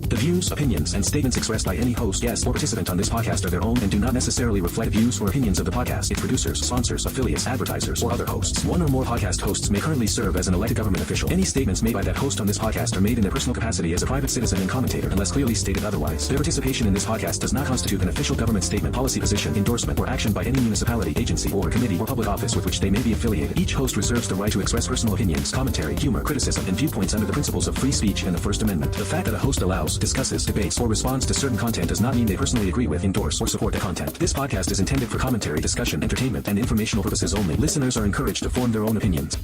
The views, opinions, and statements expressed by any host, guest, or participant on this podcast are their own and do not necessarily reflect the views or opinions of the podcast, its producers, sponsors, affiliates, advertisers, or other hosts. One or more podcast hosts may currently serve as an elected government official. Any statements made by that host on this podcast are made in their personal capacity as a private citizen and commentator, unless clearly stated otherwise. Their participation in this podcast does not constitute an official government statement, policy position, endorsement, or action by any municipality, agency, or committee or public office with which they may be affiliated. Each host reserves the right to express personal opinions, commentary, humor, criticism, and viewpoints under the principles of free speech and the First Amendment. The fact that a host allows, discusses, debates, or responds to certain content does not mean they personally agree with, endorse, or support the content. This podcast is intended for commentary, discussion, entertainment, and informational purposes only. Listeners are encouraged to form their own opinions.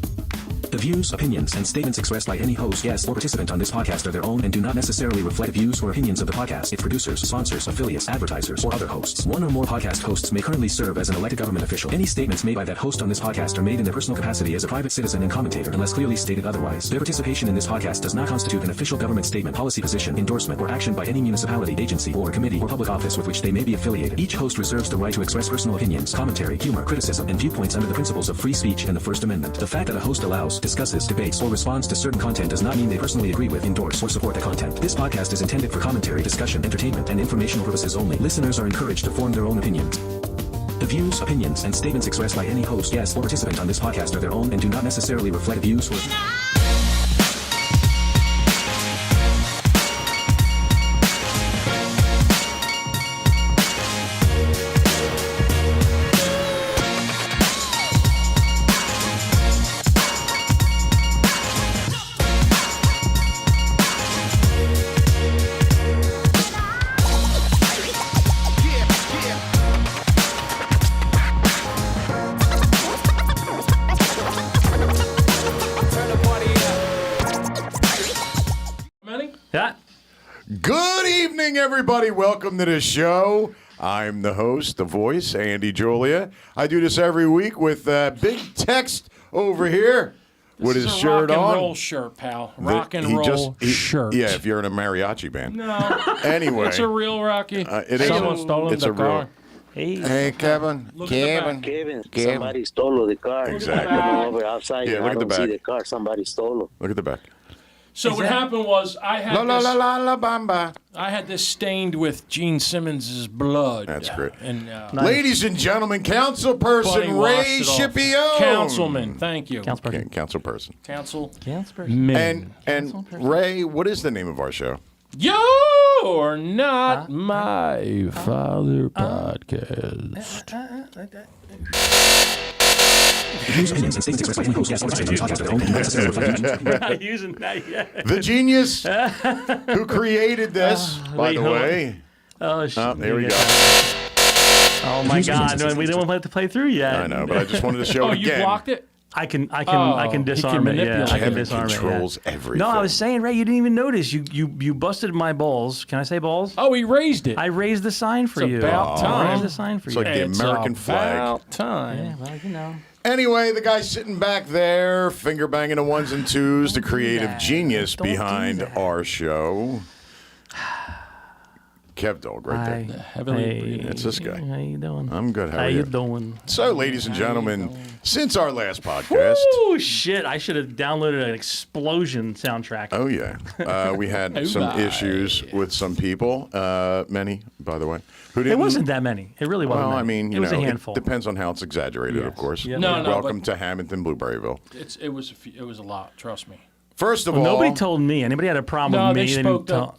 The views, opinions, and statements expressed by any host, guest, or participant on this podcast are their own and do not necessarily reflect views or opinions of the podcast, its producers, sponsors, affiliates, advertisers, or other hosts. One or more podcast hosts may currently serve as an elected government official. Any statements made by that host on this podcast are made in their personal capacity as a private citizen and commentator, unless clearly stated otherwise. Their participation in this podcast does not constitute an official government statement, policy position, endorsement, or action by any municipality, agency, or committee or public office with which they may be affiliated. Each host reserves the right to express personal opinions, commentary, humor, criticism, and viewpoints under the principles of free speech and the First Amendment. The fact that a host allows, discusses, debates, or responds to certain content does not mean they personally agree with, endorse, or support the content. This podcast is intended for commentary, discussion, entertainment, and informational purposes only. Listeners are encouraged to form their own opinions. The views, opinions, and statements expressed by any host, guest, or participant on this podcast are their own and do not necessarily reflect views or... Good evening, everybody. Welcome to the show. I'm the host, the voice, Andy Julia. I do this every week with Big Text over here with his shirt on. Rock and roll shirt, pal. Rock and roll shirt. Yeah, if you're in a mariachi band. No. Anyway. It's a real Rocky. Someone stole the car. Hey, Kevin. Kevin. Somebody stole the car. Exactly. Over outside. Yeah, look at the back. I don't see the car. Somebody stole it. Look at the back. So what happened was I had this stained with Gene Simmons' blood. That's great. And Ladies and gentlemen, Councilperson Ray Scipione. Councilman, thank you. Councilperson. Councilman. And Ray, what is the name of our show? You're not my father podcast. Opinions and statements expressed by any host, guest, or participant on this podcast are their own and do not necessarily reflect views. We're not using that yet. The genius who created this, by the way. Oh, shit. Oh, there we go. Oh, my God. No, we don't want to play through yet. I know, but I just wanted to show it again. You blocked it? I can disarm it. Yeah, I can disarm it. Controls everything. No, I was saying, Ray, you didn't even notice. You busted my balls. Can I say balls? Oh, he raised it. I raised the sign for you. It's about time. I raised the sign for it's you. Like the American flag. About time. Yeah, well, you know. Anyway, the guy sitting back there, finger banging the ones and twos, the creative genius behind our show. Kev Dog right there. It's this guy. How you doing? I'm good. How you doing? So, ladies and gentlemen, since our last podcast. Oh, shit. I should have downloaded an explosion soundtrack. Oh, yeah. We had some issues with some people. Many, by the way. Who didn't, it wasn't that many. It really wasn't. Well, I mean, it was a handful. It depends on how it's exaggerated, of course. Yeah. No, Welcome to Hamilton, Blueberryville. It was a lot. Trust me. First of all, nobody told me. Anybody had a problem with me?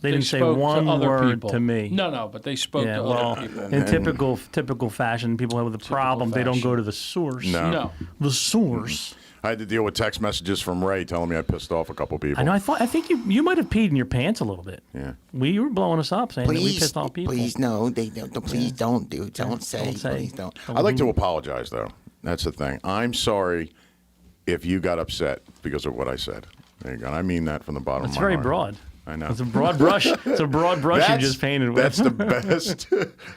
They didn't say one word to me. No, but they spoke to other people. In typical fashion, people with a problem, they don't go to the source. No. The source. I had to deal with text messages from Ray telling me I pissed off a couple people. I know. I think you might have peed in your pants a little bit. Yeah. You were blowing us up saying that we pissed off people. Please, no. Please don't do. Don't say. Please don't. I'd like to apologize, though. That's the thing. I'm sorry if you got upset because of what I said. There you go. I mean that from the bottom of my heart. It's very broad. I know. It's a broad brush. It's a broad brush you just painted with. That's the best.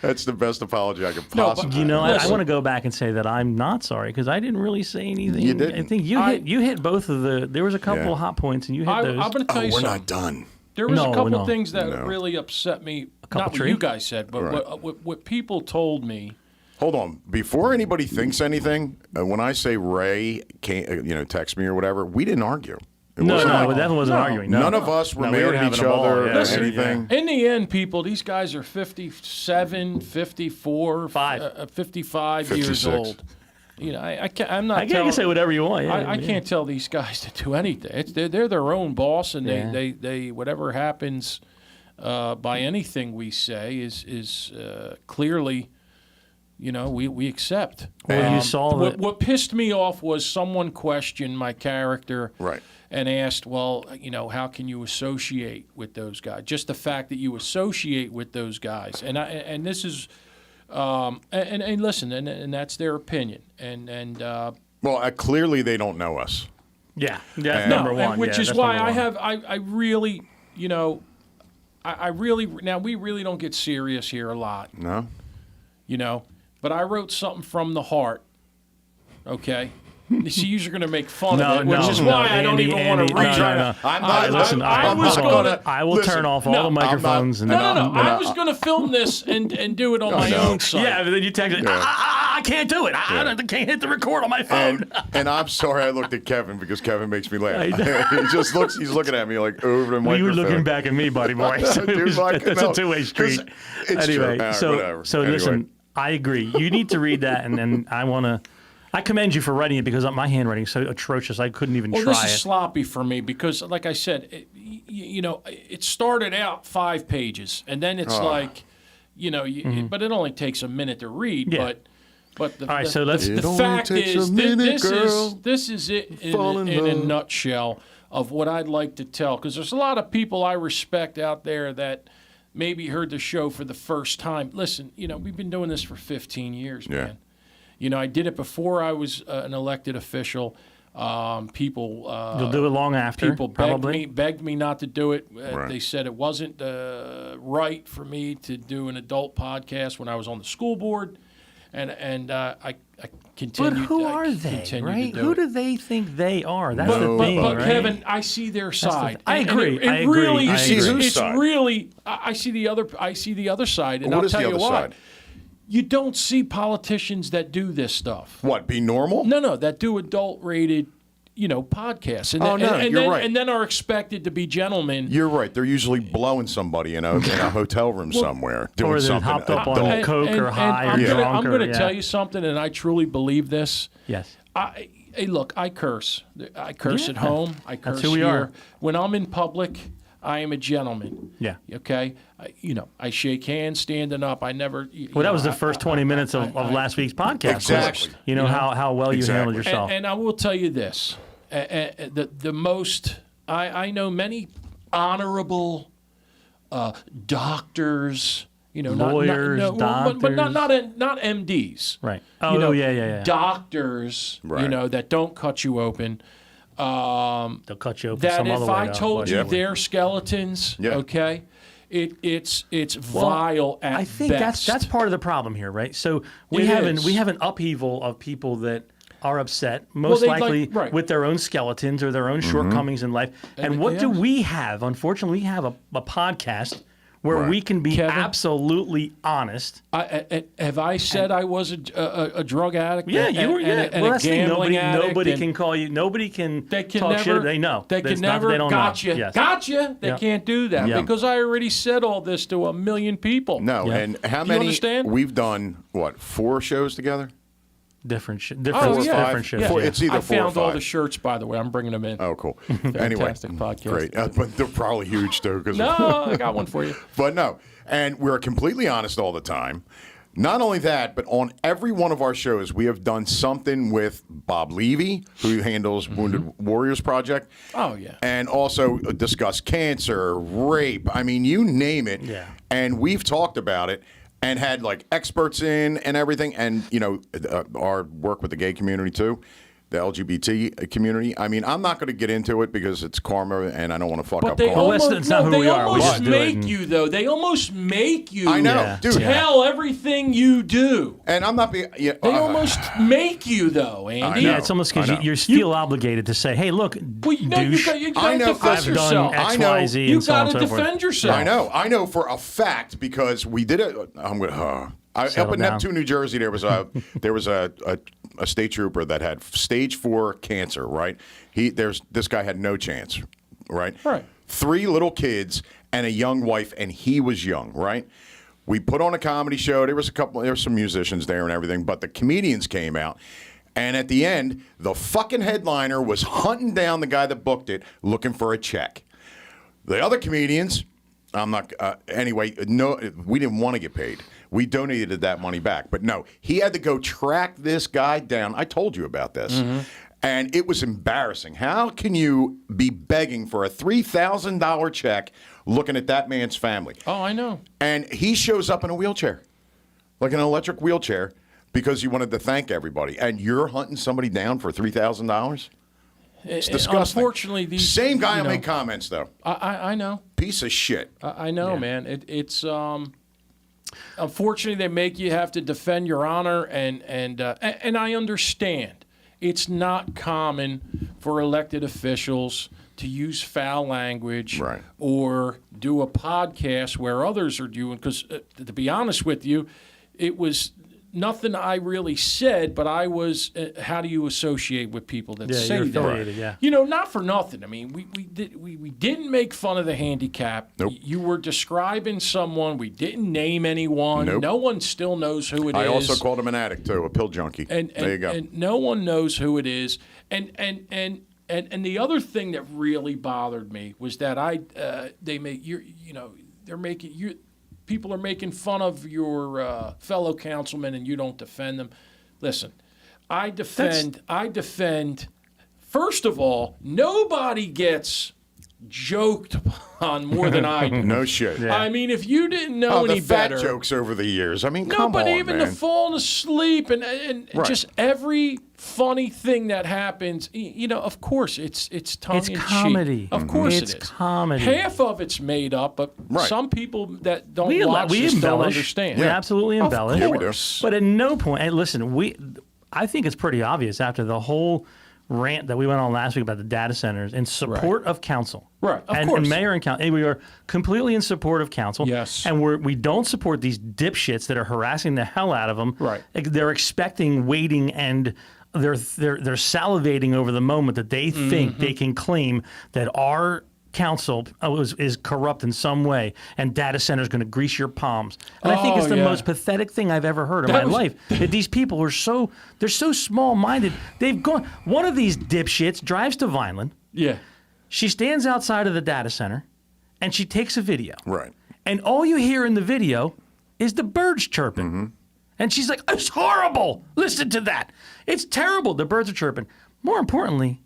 That's the best apology I could possibly. I want to go back and say that I'm not sorry because I didn't really say anything. You didn't. I think you hit both of the. There was a couple of hot points and you hit those. I'm going to tell you we're something. not done. There was a couple of things that really upset me. Not what you guys said, but what people told me. Hold on. Before anybody thinks anything, when I say Ray, text me or whatever, we didn't argue. No, that wasn't arguing. No. None of us were mad at each other or anything. In the end, people, these guys are 57, 54, 55 years old. You know, I'm not. I can say whatever you want. Yeah, I can't tell these guys to do anything. They're their own boss, and they whatever happens by anything we say is clearly, you know, we accept. Well, you saw what pissed me off was someone questioned my character, right, and asked, well, you know, how can you associate with those guys? Just the fact that you associate with those guys, and this is. And listen, and that's their opinion, and well, clearly they don't know us. Yeah, that's number one. Which is why I really, you know, I really now we really don't get serious here a lot. No, you know, but I wrote something from the heart. Okay. See, you're going to make fun of it, which is why I don't even want to read it. I will turn off all the microphones. No. I was going to film this and do it on my own site. Yeah, but then you text it. I can't do it. I can't hit the record on my phone. And I'm sorry I looked at Kevin because Kevin makes me laugh. He's looking at me like over the microphone. Well, you were looking back at me, buddy boy. So it's a two-way street. Anyway, so listen, I agree. You need to read that, and I commend you for writing it because my handwriting is so atrocious I couldn't even try it. Well, this is sloppy for me because, like I said, it started out 5 pages, and then it's like, you know, but it only takes a minute to read. Yeah. But the fact is, this is it in a nutshell of what I'd like to tell. Because there's a lot of people I respect out there that maybe heard the show for the first time. Listen, you know, we've been doing this for 15 years, man. You know, I did it before I was an elected official. People you'll do it long after. People begged me not to do it. They said it wasn't right for me to do an adult podcast when I was on the school board, and I continued. But who are they? Right? Who do they think they are? That's the thing, but right? Kevin, I see their side. I agree. I agree. Really, you see whose side? Really, I see the other. I see the other side, and I'll tell you why. You don't see politicians that do this stuff. What, be normal? No, that do adult-rated, you know, podcasts. And you're right. And then are expected to be gentlemen. You're right. They're usually blowing somebody in a hotel room somewhere, doing or something. Hopped up on coke or high or drunk. I'm going to tell you something, and I truly believe this. Yes. Hey, look, I curse. I curse at home. I curse That's who we here. are. When I'm in public, I am a gentleman. Yeah. Okay? I shake hands standing up. I never. That was the first 20 minutes of last week's podcast. Exactly. You know how well you handled yourself. And I will tell you this. The most. I know many honorable doctors. You know, lawyers, doctors. but not MDs. Right. Yeah. Doctors, you know, that don't cut you open. They'll cut you open that some if other way. I told you they're skeletons, okay, it's vile at I think best. that's part of the problem here, right? So we have an upheaval of people that are upset, most likely with their own skeletons or their own shortcomings in life. And what do we have? Unfortunately, we have a podcast where we can be absolutely honest. Have I said I was a drug addict? Yeah, you were. Well, that's nobody can call you. Nobody can talk shit. They know. They can never. Gotcha. Yes. Gotcha. They can't do that because I already said all this to 1 million people. No, and how many? You understand? We've done 4 shows together. Different shows. Yeah. It's either 4 or 5. I found all the shirts, by the way. I'm bringing them in. Oh, cool. Fantastic podcast. Great. But they're probably huge, too. No, I got one for you. But no. And we're completely honest all the time. Not only that, but on every one of our shows, we have done something with Bob Levy, who handles Wounded Warriors Project. Oh, yeah. And also discuss cancer, rape. I mean, you name it. Yeah. And we've talked about it. And had like experts in and everything, and you know our work with the gay community too, the LGBT community. I mean, I'm not going to get into it because it's karma, and I don't want to fuck up. They almost, we almost make you though. They almost make you. I know, dude. Tell everything you do. And I'm not being. They almost make you though, Andy. Yeah, it's almost because you feel obligated to say, "Hey, look, douche, you got to defend yourself. X, Y, Z, you and so on got and to so defend forth." yourself. I know for a fact because we did it. I'm going to. Up in Neptune, New Jersey, there was a a state trooper that had stage 4 cancer, right? This guy had no chance, right? Right. 3 little kids and a young wife, and he was young, right? We put on a comedy show. There were some musicians there and everything, but the comedians came out. And at the end, the fucking headliner was hunting down the guy that booked it, looking for a check. The other comedians, anyway, no, we didn't want to get paid. We donated that money back. But no, he had to go track this guy down. I told you about this. Mm-hmm. And it was embarrassing. How can you be begging for a $3,000 check looking at that man's family? Oh, I know. And he shows up in a wheelchair, like an electric wheelchair, because you wanted to thank everybody. And you're hunting somebody down for $3,000? It's disgusting. Unfortunately, same guy will make comments, though. I know. Piece of shit. I know, man. It's unfortunately they make you have to defend your honor, and I understand. It's not common for elected officials to use foul language or do a podcast where others are doing. Because to be honest with you, it was nothing I really said, but I was. How do you associate with people that say that? Yeah. You know, not for nothing. I mean, we didn't make fun of the handicap. Nope. You were describing someone. We didn't name anyone. Nope. No one still knows who it is. I also called him an addict too, a pill junkie. There you go. And no one knows who it is. And the other thing that really bothered me was that people are making fun of your fellow councilmen and you don't defend them. Listen, I defend. First of all, nobody gets joked upon more than I do. No shit. Yeah. I mean, if you didn't know any the fat better, jokes over the years. I mean, no, come but on, even man. the falling asleep and just every funny thing that happens, you know, of course it's tongue in cheek. It's comedy. Of course it's it is. comedy. Half of it's made up, but some people that don't watch we this don't embellish. understand. We absolutely embellish. Of course. But at no point, and listen, I think it's pretty obvious after the whole rant that we went on last week about the data centers in support of council. Right, of and, course. and mayor and council. And we are completely in support of council. Yes. And we don't support these dipshits that are harassing the hell out of them. Right. They're expecting, waiting, and they're salivating over the moment that they think they can claim that our council is corrupt in some way, and data centers going to grease your palms. And I think it's the most pathetic thing I've ever heard in my life. That these people are so small-minded. They've gone. One of these dipshits drives to Vineland. Yeah. She stands outside of the data center, and she takes a video. Right. And all you hear in the video is the birds chirping. Mm-hmm. And she's like, "It's horrible. Listen to that. It's terrible. The birds are chirping." More importantly,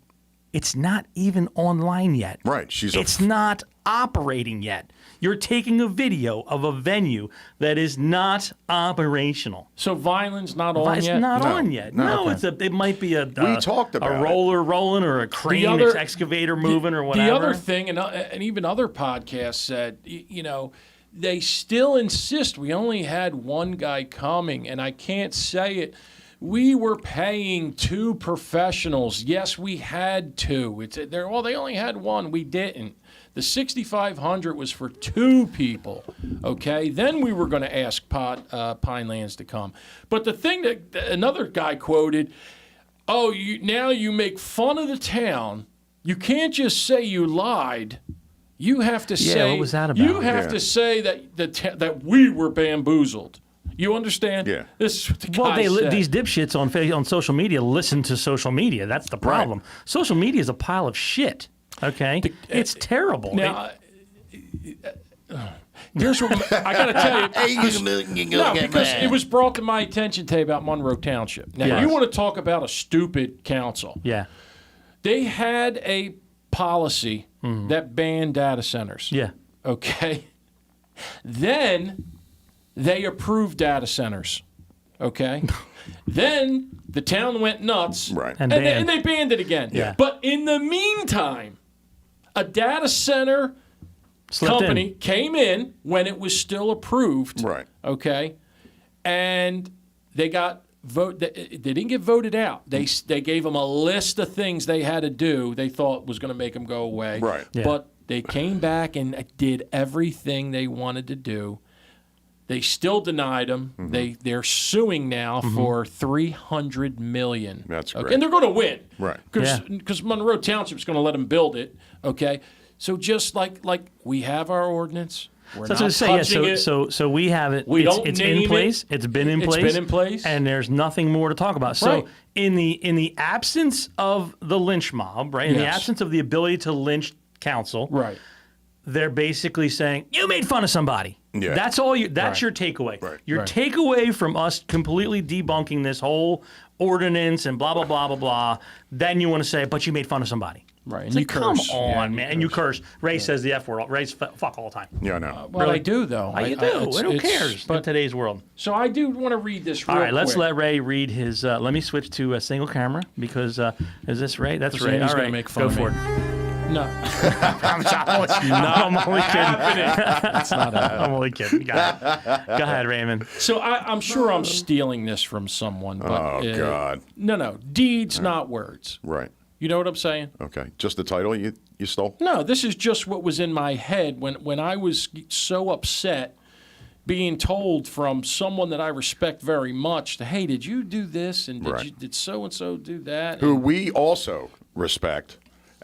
it's not even online yet. Right. It's not operating yet. You're taking a video of a venue that is not operational. So Vineland's not on yet? It's not on yet. No, it might be a talked about a roller rolling or a crane excavator moving or whatever. The other thing, and even other podcasts said, you know, they still insist. We only had one guy coming, and I can't say it. We were paying 2 professionals. Yes, we had 2. They only had 1. We didn't. The $6,500 was for 2 people. Okay, then we were going to ask Pinelands to come. But the thing that another guy quoted, now you make fun of the town. You can't just say you lied. You have to say what was that about? You have to say that we were bamboozled. You understand? Yeah. This is what the guy said. These dipshits on social media listen to social media. That's the problem. Right. Social media is a pile of shit. Okay, it's terrible. Now, here's what I got to tell you. Because it was brought to my attention today about Monroe Township. Now, you want to talk about a stupid council? Yeah. They had a policy that banned data centers. Yeah. Okay. Then they approved data centers. Okay. Then the town went nuts. Right. And they banned it again. Yeah. But in the meantime, a data center company came in when it was still approved. Right. Okay. And they got they didn't get voted out. They gave them a list of things they had to do they thought was going to make them go away. Right. Yeah. But they came back and did everything they wanted to do. They still denied them. They're suing now for $300 million. That's great. And they're going to win. Right. Because Monroe Township's going to let them build it. Okay. So just like we have our ordinance. We're not touching it. So we have it. We don't it's name in place. it. It's been in place. It's been in place. And there's nothing more to talk about. So Right. in the absence of the lynch mob, right? In the Yes. absence of the ability to lynch council, Right. they're basically saying you made fun of somebody. Yeah. That's all you. That's Right. your takeaway. Right. Your Right. takeaway from us completely debunking this whole ordinance and blah blah blah blah blah. Then you want to say, but you made fun of somebody. Right. It's And like, you come curse. on, Yeah, man. And you curse. Ray says the F word. Ray's fuck all the time. Yeah, I know. Well, I do, though. You do. Who cares in today's world? So I do want to read this real All right, let's quick. let Ray read his. Let me switch to a single camera because is this Ray? That's Because Ray. Andy's All gonna right, make fun go of for me. it. No. I'm only kidding. It's not happening. I'm only kidding. Go ahead, Raymond. So I'm sure I'm stealing this from someone. But, Oh, God. No. Deeds, not words. Right. You know what I'm saying? Okay. Just the title you stole? No, this is just what was in my head when I was so upset being told from someone that I respect very much, hey, did you do this? And did so-and-so do that? Who we also respect.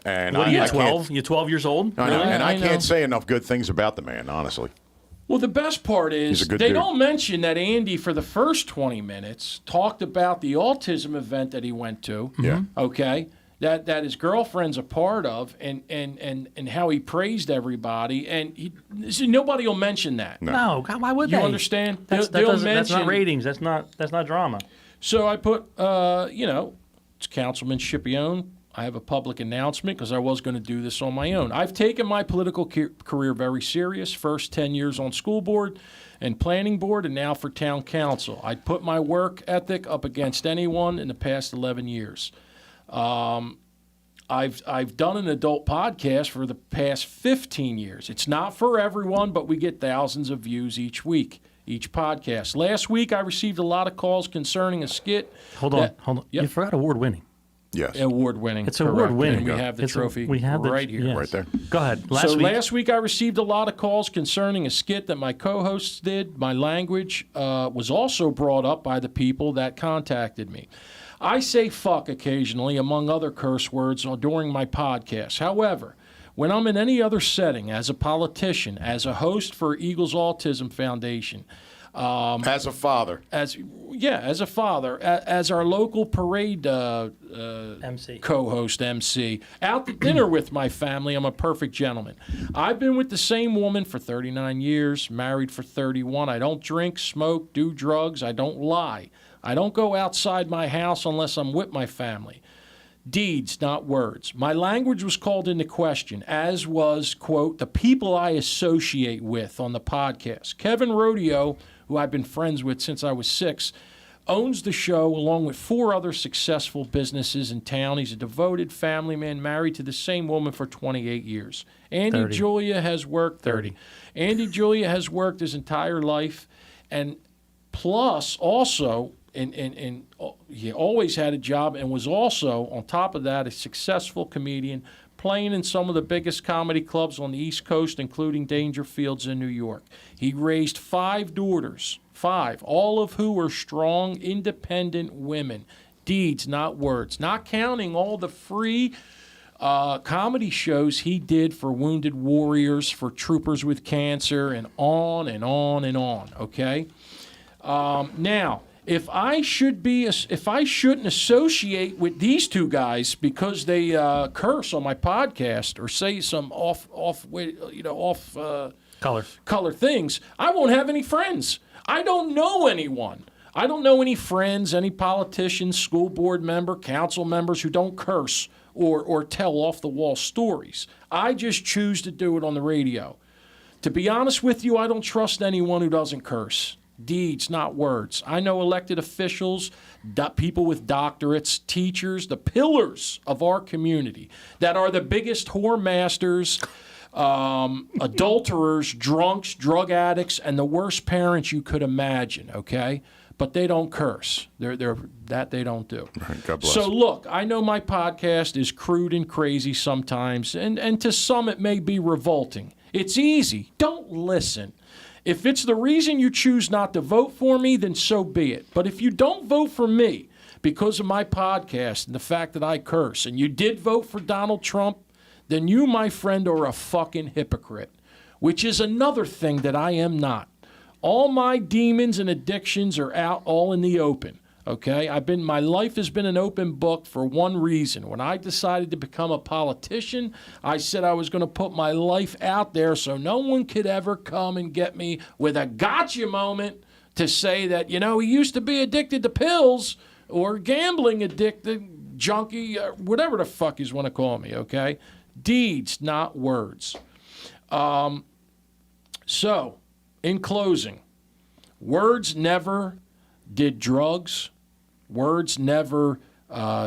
And What are you, I 12? You're 12 years old? I know, Really? and I I know. can't say enough good things about the man, honestly. Well, the best part He's is a good they dude. don't mention that Andy, for the first 20 minutes, talked about the autism event that he went to. Yeah. Okay. That his girlfriend's a part of, and how he praised everybody, and nobody will mention that. No, God, why would You they? understand? That's They'll not mention- ratings. That's not drama. So I put, it's Councilman Scipione. I have a public announcement because I was going to do this on my own. I've taken my political career very serious. First 10 years on school board and planning board, and now for town council. I put my work ethic up against anyone in the past 11 years. I've done an adult podcast for the past 15 years. It's not for everyone, but we get thousands of views each week, each podcast. Last week, I received a lot of calls concerning a skit. Hold on. Yep. You forgot award-winning. Yes. Award-winning. It's correct. award-winning. And we have the trophy right here. yes. Right there. Go ahead. Last week I received a lot of calls concerning a skit that my co-hosts did. My language was also brought up by the people that contacted me. I say fuck occasionally, among other curse words, during my podcast. However, when I'm in any other setting, as a politician, as a host for Eagles Autism Foundation, As a father. as a father, as our local parade MC. co-host MC, out to dinner with my family, I'm a perfect gentleman. I've been with the same woman for 39 years, married for 31. I don't drink, smoke, do drugs. I don't lie. I don't go outside my house unless I'm with my family. Deeds, not words. My language was called into question, as was, quote, the people I associate with on the podcast. Kevin Rodeo, who I've been friends with since I was 6, owns the show along with 4 other successful businesses in town. He's a devoted family man, married to the same woman for 28 years. Andy 30. Julia has worked 30. Andy Julia has worked his entire life, and plus also, and he always had a job and was also, on top of that, a successful comedian, playing in some of the biggest comedy clubs on the East Coast, including Dangerfields in New York. He raised 5 daughters, 5, all of who are strong, independent women. Deeds, not words. Not counting all the free comedy shows he did for Wounded Warriors, for Troopers with Cancer, and on and on and on, okay? Now, if I shouldn't associate with these 2 guys because they curse on my podcast or say some off color things, I won't have any friends. I don't know anyone. I don't know any friends, any politicians, school board member, council members who don't curse or tell off the wall stories. I just choose to do it on the radio. To be honest with you, I don't trust anyone who doesn't curse. Deeds, not words. I know elected officials, people with doctorates, teachers, the pillars of our community that are the biggest whore masters, adulterers, drunks, drug addicts, and the worst parents you could imagine, okay? But they don't curse. They don't do. God bless. So look, I know my podcast is crude and crazy sometimes, and to some it may be revolting. It's easy. Don't listen. If it's the reason you choose not to vote for me, then so be it. But if you don't vote for me because of my podcast and the fact that I curse, and you did vote for Donald Trump, then you, my friend, are a fucking hypocrite, which is another thing that I am not. All my demons and addictions are out all in the open. Okay, my life has been an open book for one reason. When I decided to become a politician, I said I was going to put my life out there so no one could ever come and get me with a gotcha moment to say that, he used to be addicted to pills or gambling addicted, junkie, whatever the fuck you want to call me, okay? Deeds, not words. So, in closing, words never did drugs. Words never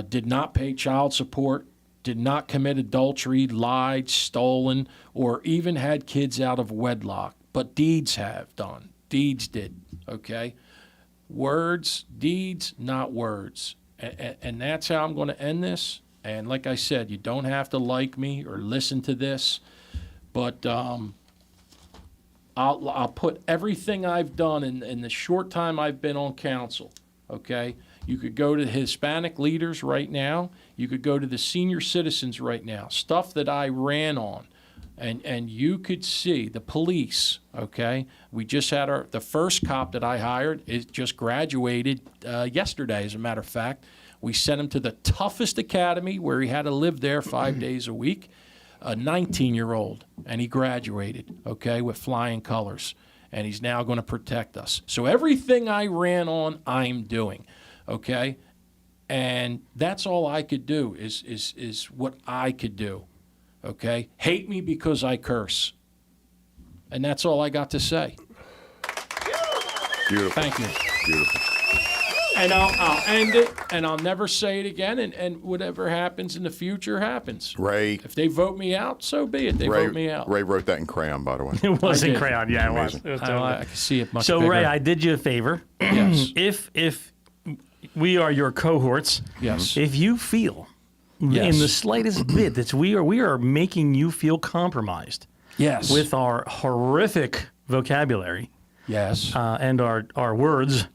did not pay child support, did not commit adultery, lied, stolen, or even had kids out of wedlock. But deeds have done. Deeds did, okay? Words, deeds, not words. And that's how I'm going to end this. And like I said, you don't have to like me or listen to this, but I'll put everything I've done in the short time I've been on council, okay? You could go to the Hispanic leaders right now. You could go to the senior citizens right now, stuff that I ran on. And you could see the police, okay? We just had the first cop that I hired just graduated yesterday, as a matter of fact. We sent him to the toughest academy where he had to live there 5 days a week, a 19-year-old, and he graduated, okay, with flying colors. And he's now going to protect us. So everything I ran on, I'm doing. Okay, and that's all I could do is what I could do. Okay, hate me because I curse, and that's all I got to say. Beautiful. Thank you. Beautiful. And I'll end it, and I'll never say it again. And whatever happens in the future happens. Ray. If they vote me out, so be it. They vote me out. Ray wrote that in crayon, by the way. It was in crayon. Yeah, it was. I can see it much so, bigger. Ray, I did you a favor. Yes. If we are your cohorts, yes. If you feel yes. in the slightest bit that we are making you feel compromised, yes. with our horrific vocabulary, yes, and our words,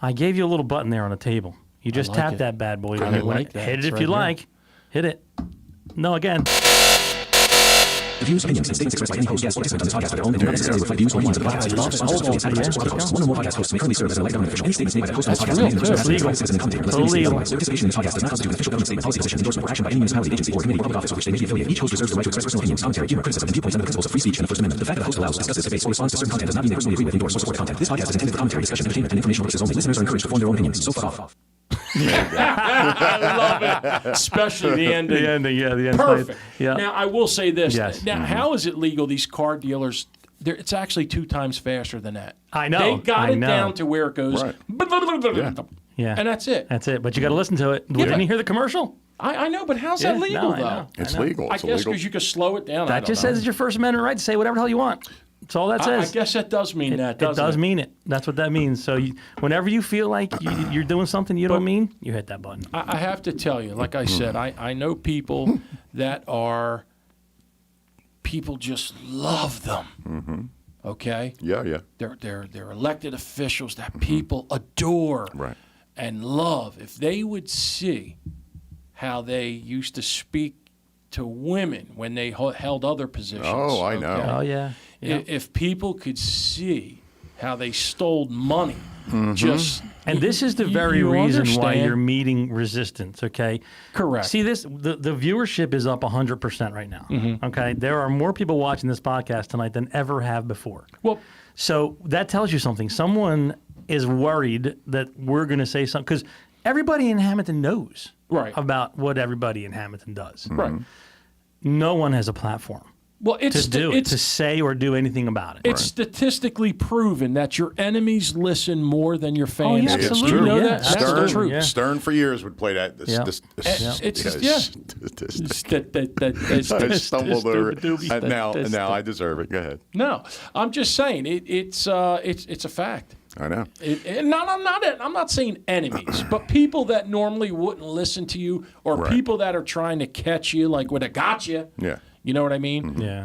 I gave you a little button there on the table. You just tap that bad boy. I like that. Hit it It's if right you here. like. Hit it. No, again. The views, opinions, and statements expressed by any host, guest, or participant on this podcast are their own and do not necessarily reflect views or opinions of the podcast, producers, sponsors, affiliates, advertisers, or other hosts. One or more podcast hosts may currently serve as an elected government official. Any statements made by the host on this podcast may be personal Legal. as an commentator, unless indicated otherwise. Their participation in this podcast does not constitute an official government statement, policy position, endorsement, or action by any municipality, agency, or committee, or public office with which they may be affiliated. Each host reserves the right to express personal opinions, commentary, humor, criticism, and viewpoints under the principles of free speech and the First Amendment. The fact that a host allows, discusses, debates, or responds to certain content does not mean they personally agree with, endorse, or support the content. This podcast is intended for commentary, discussion, entertainment, and informational purposes only. Listeners are encouraged to form their own opinions. So fuck off. I love it, especially the ending. The ending. Perfect. Yeah. Now, I will say this. Yes. Now, how is it legal, these car dealers, it's actually 2 times faster than that. I know. They got it down to where it goes. Right. Yeah. And that's it. That's it. But you got to listen to it. Yeah, Didn't you hear the commercial? I know, but how's that legal, I though? know. It's legal. I It's guess illegal. because you could slow it down. That just says it's your First Amendment right to say whatever the hell you want. That's all that I says. guess that does mean that, It doesn't does it? mean it. That's what that means. So whenever you feel like you're doing something you don't mean, you hit that button. I have to tell you, like I said, I know people that are, people just love them. Mm-hmm. Okay? Yeah. They're elected officials that people adore Right. and love. If they would see how they used to speak to women when they held other positions. Oh, I know. Oh, yeah. If people could see how they stole money, Mm-hmm. just And this is the very you reason why understand. you're meeting resistance, okay? Correct. See, the viewership is up 100% right now, okay? There are more people watching this podcast tonight than ever have before. Well, so that tells you something. Someone is worried that we're going to say something, because everybody in Hamilton knows about what everybody in Hamilton does. right. No one has a platform Well, it's to say or do anything about it. It's statistically proven that your enemies listen more than your fans. yeah, do. absolutely. You know Yeah, that? That's the absolutely. truth. Yeah. Stern for years would play that. Yeah. I stumbled over it. Now I deserve it. Go ahead. No, I'm just saying it's a fact. I know. I'm not saying enemies, but people that normally wouldn't listen to you, or Right. people that are trying to catch you, like with a gotcha. Yeah. You know what I mean? Yeah.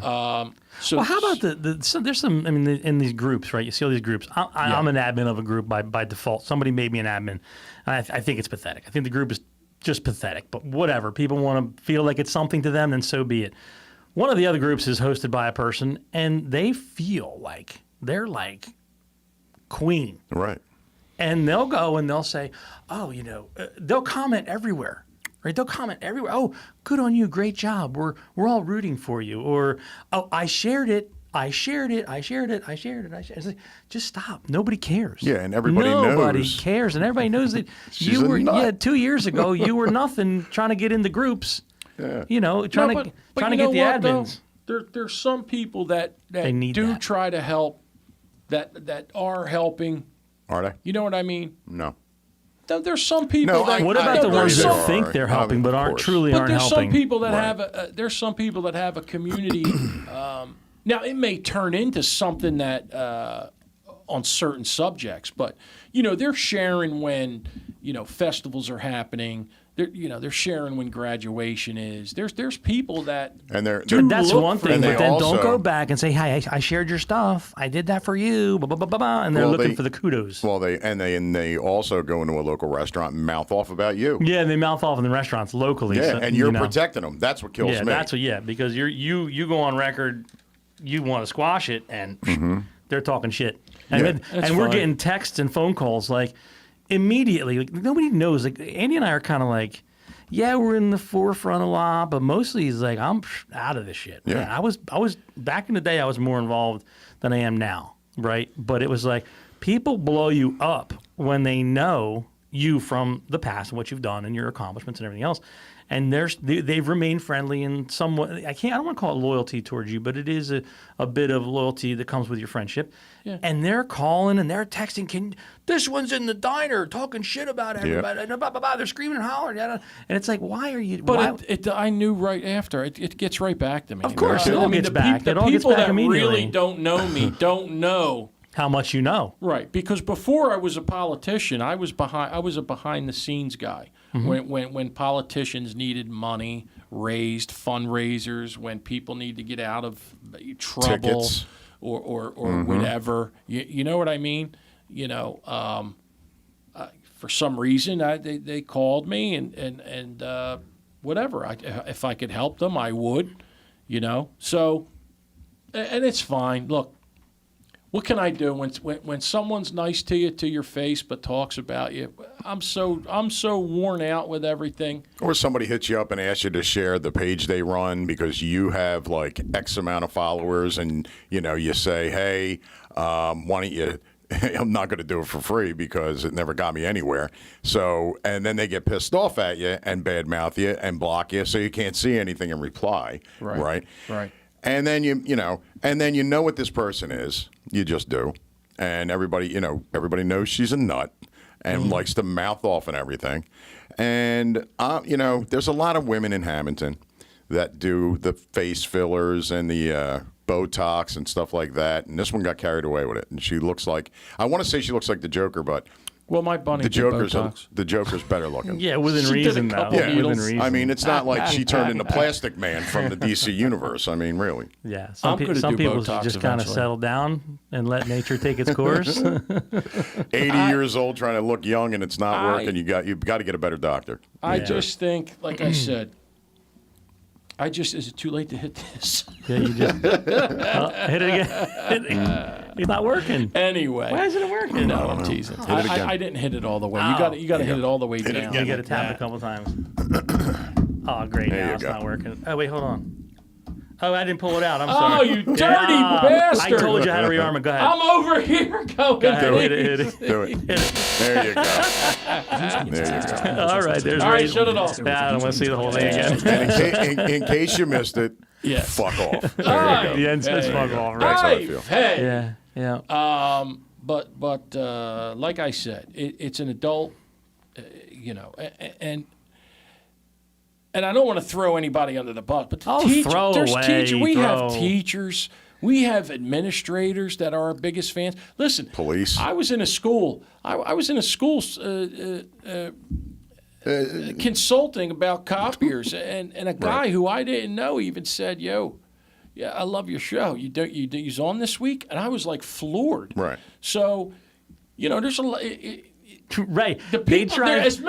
So well, how about there's some, I mean, in these groups, right? You see all these groups. I'm an admin of a group by default. Somebody made me an admin. I think it's pathetic. I think the group is just pathetic, but whatever. People want to feel like it's something to them, then so be it. One of the other groups is hosted by a person, and they feel like they're like queen. Right. And they'll go and they'll say, oh, you know, they'll comment everywhere. Right? They'll comment everywhere. Oh, good on you. Great job. We're all rooting for you. Or, oh, I shared it. I shared it. It's like, just stop. Nobody cares. Yeah, and everybody knows. Nobody cares. And everybody knows that you were, 2 years ago, you were nothing trying to get in the groups. Yeah. You know, trying to get the admins. There's some people that do try to help, that are helping. Are they? You know what I mean? No. There's some people that. What about the ones that think they're helping but aren't truly aren't helping? But there's some people that have there's some people that have a community. Now it may turn into something that on certain subjects, but you know they're sharing when festivals are happening. They're sharing when graduation is. There's people that that's one thing. But then don't go back and say, "Hey, I shared your stuff. I did that for you." Blah, blah, blah, blah, blah, and they're looking for the kudos. Well, they also go into a local restaurant and mouth off about you. Yeah, and they mouth off in the restaurants locally. Yeah, so, and you're protecting them. That's what kills me. Yeah, because you go on record, you want to squash it, and they're talking shit, and we're getting texts and phone calls like. Immediately, like, nobody knows. Like Andy and I are kind of like, yeah, we're in the forefront a lot, but mostly he's like, I'm out of this shit. Yeah, man. I was back in the day. I was more involved than I am now, right? But it was like people blow you up when they know you from the past and what you've done and your accomplishments and everything else. And they've remained friendly and somewhat. I don't want to call it loyalty towards you, but it is a bit of loyalty that comes with your friendship. Yeah. And they're calling and they're texting. This one's in the diner talking shit about everybody. Yep. And blah, blah, blah. They're screaming and hollering. And it's like, why are you? But I knew right after it gets right back to me. Of course, it all gets back. The people that really don't know me don't know how much you know. Right, because before I was a politician, I was a behind the scenes guy. When politicians needed money raised, fundraisers, when people need to get out of trouble. Tickets. Or whatever, you know what I mean? For some reason they called me and whatever. If I could help them, I would, So, and it's fine. Look, what can I do when someone's nice to you to your face but talks about you? I'm so worn out with everything. Or somebody hits you up and asks you to share the page they run because you have like X amount of followers, and you say, hey, why don't you? I'm not going to do it for free because it never got me anywhere. So, and then they get pissed off at you and badmouth you and block you, so you can't see anything and reply. Right. And then you know what this person is. You just do, and everybody knows she's a nut and likes to mouth off and everything. And there's a lot of women in Hamilton that do the face fillers and the Botox and stuff like that. And this one got carried away with it, and she looks like, I want to say she looks like the Joker, but. Well, my bunny did Botox. The Joker's better looking. Yeah, within reason, though. Yeah, within reason. I mean, it's not like she turned into Plastic Man from the DC universe. I mean, really. Yeah, some people just kind of settle down and let nature take its course. 80 years old, trying to look young, and it's not working. You've got to get a better doctor. I just think, like I said, is it too late to hit this? Yeah, you just hit it again. It's not working. Anyway. Why isn't it working? No, I'm teasing. I didn't hit it all the way. You got to hit it all the way down. You got to tap it a couple times. Oh, great. Now it's not working. Oh, wait, hold on. Oh, I didn't pull it out. I'm sorry. Oh, you dirty bastard. I told you how to rearm it. Go ahead. I'm over here going. Go ahead. Hit it. Do it. There you go. There you go. All right. There's all right, shut it off. I don't want to see the whole thing again. In case you missed it, fuck off. There you go. The end says fuck off. Right? That's how I feel. Hey. Yeah. But like I said, it's an adult, and I don't want to throw anybody under the bus, but we have teachers, we have administrators that are our biggest fans. Listen, police. I was in a school. I was in a school consulting about copiers, and a guy who I didn't know even said, "Yo, yeah, I love your show. You's on this week," and I was like floored. Right. So, there's a. Right. They drive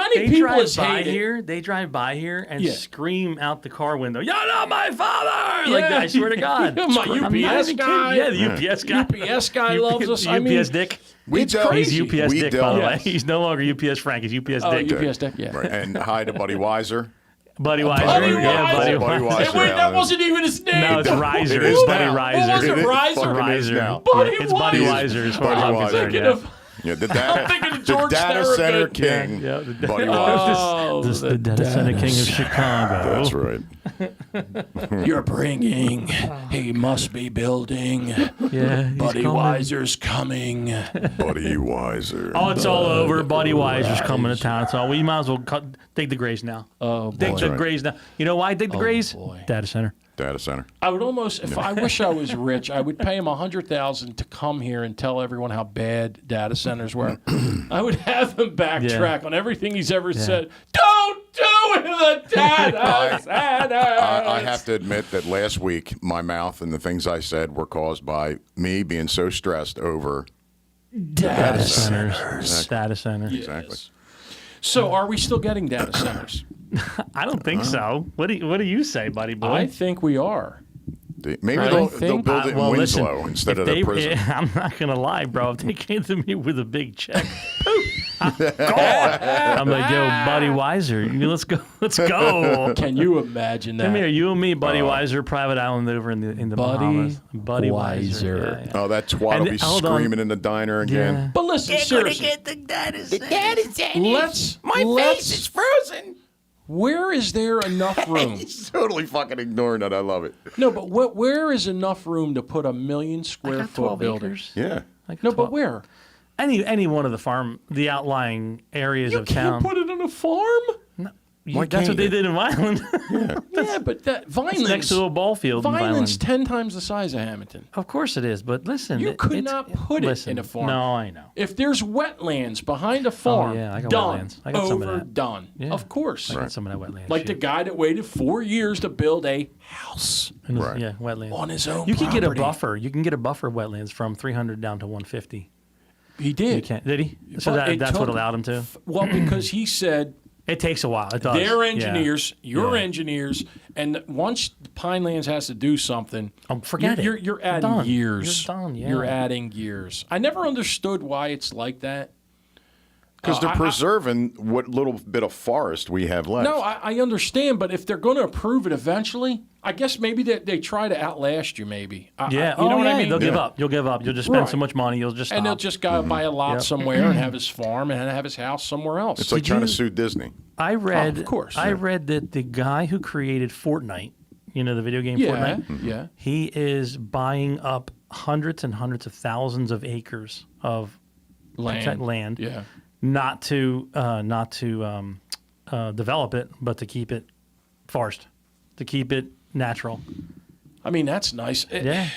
by here and scream out the car window, "You're not my father!" Like that, I swear to God. My UPS guy. Yeah, the UPS guy. UPS guy loves us. UPS Dick. He's UPS Dick, by the way. He's no longer UPS Frank. He's UPS Dick. UPS Dick, yeah. Right. And hi to Buddy Weiser. Buddy Weiser. Buddy Weiser. Hey, wait, that wasn't even his name. No, it's Riser. It is It's Buddy now. Riser. What was it, Riser? Riser. It's Buddy Weiser as far as I'm concerned. Yeah, the thinking of George data center Thorogood. king, Yeah, Buddy Weiser. the data center king of Chicago. That's right. You're bringing. He must be building. Yeah, Buddy Weiser's coming. Buddy Weiser. Oh, it's all over. Buddy Weiser's coming to town. So we might as well dig the graves now. Oh, boy. Dig the graves now. You know why dig the graves? Boy. Data center. Data center. I would almost, if I wish I was rich, I would pay him $100,000 to come here and tell everyone how bad data centers were. I would have him backtrack on everything he's ever said. Don't do it, the data centers. I have to admit that last week, my mouth and the things I said were caused by me being so stressed over data centers. Exactly. Data centers. Yes. Exactly. So, are we still getting data centers? I don't think so. What do you say, buddy boy? I think we are. Maybe they'll build it in Winslow instead of the prison. I'm not going to lie, bro. If they came to me with a big check, I'm like, yo, Buddy Weiser, let's go. Can you imagine that? Come here, you and me, Buddy Weiser, private island over in the Bahamas. Buddy Weiser. Yeah. Oh, that twat will be screaming in the diner again. Yeah. But listen, seriously, Get the data center. my face is frozen. Where is there enough room? He's totally fucking ignoring that. I love it. No, but where is enough room to put 1 million square foot building? Acres. Yeah. No, but where? Any one of the outlying areas You of can't town. put it on a farm? That's what they did in Vineland. Yeah, but that Vineland's next to a ball field in Vineland's Vineland. 10 times the size of Hamilton. Of course it is, but listen. You could not put it in a farm. No, I know. If there's wetlands behind a farm, yeah, I got done, wetlands. I got some of that. overdone. Yeah. Of course. I got some of that wetland Like the shit. guy that waited 4 years to build a house Right. Yeah, wetlands. on his own You can get a property. buffer. You can get a buffer wetlands from 300 down to 150. He did. You can't, did he? So But it that's what took- allowed him to. Well, because he said It takes a while. It does. they're Yeah. engineers, you're Yeah. engineers, and once Pinelands has to do something, forget it. You're adding Done. years. You're done, yeah. You're adding years. I never understood why it's like that. Because they're preserving what little bit of forest we have left. No, I understand, but if they're going to approve it eventually, I guess maybe they try to outlast you. Maybe. Yeah. You know what I mean? They'll give up. You'll give up. You'll just spend Right. so much money. You'll just stop. And they'll just go buy a lot Yep. somewhere and have his farm and have his house somewhere else. It's like trying to sue Disney. I read. of course. I read that the guy who created Fortnite, the video game yeah, Fortnite, yeah. he is buying up hundreds and hundreds of thousands of acres of land. Yeah. Not to develop it, but to keep it forest, to keep it natural. I mean, that's nice. Yeah.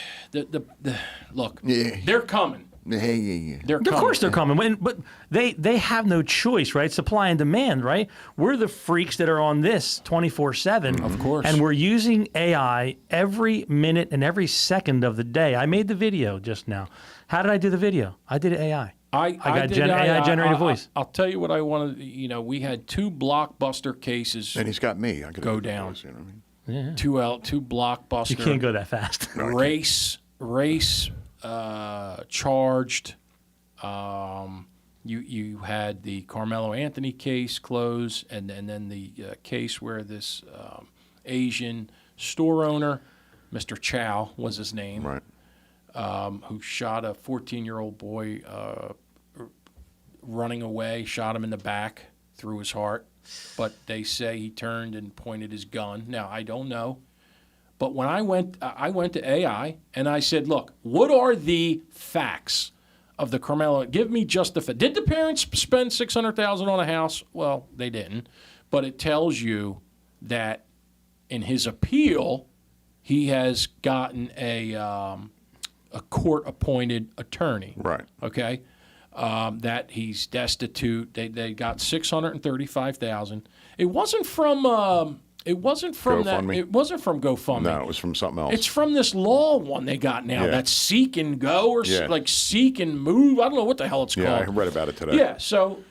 Look, Yeah. they're coming. Yeah. They're coming. Of course they're coming, but they have no choice, right? Supply and demand, right? We're the freaks that are on this 24/7. Of course. And we're using AI every minute and every second of the day. I made the video just now. How did I do the video? I did it AI. I got did AI generated voice. I'll tell you what I wanted. We had 2 blockbuster cases And he's got me. I could Go do down. those, you know what I mean? two blockbuster. You can't go that fast. race charged. You had the Carmelo Anthony case close, and then the case where this Asian store owner, Mr. Chow was his name, Right. who shot a 14-year-old boy running away, shot him in the back through his heart. But they say he turned and pointed his gun. Now, I don't know. But when I went to AI and I said, look, what are the facts of the Carmelo? Give me just the fact. Did the parents spend $600,000 on a house? Well, they didn't. But it tells you that in his appeal, he has gotten a court-appointed attorney. Right. Okay? that he's destitute. They got $635,000. It wasn't from. It wasn't from GoFundMe? It wasn't from GoFundMe. No, it was from something else. It's from this law one they got now. Yeah. That's Seek and Go or Yeah. like Seek and Move. I don't know what the hell it's Yeah, I called. read about it today. Yeah. So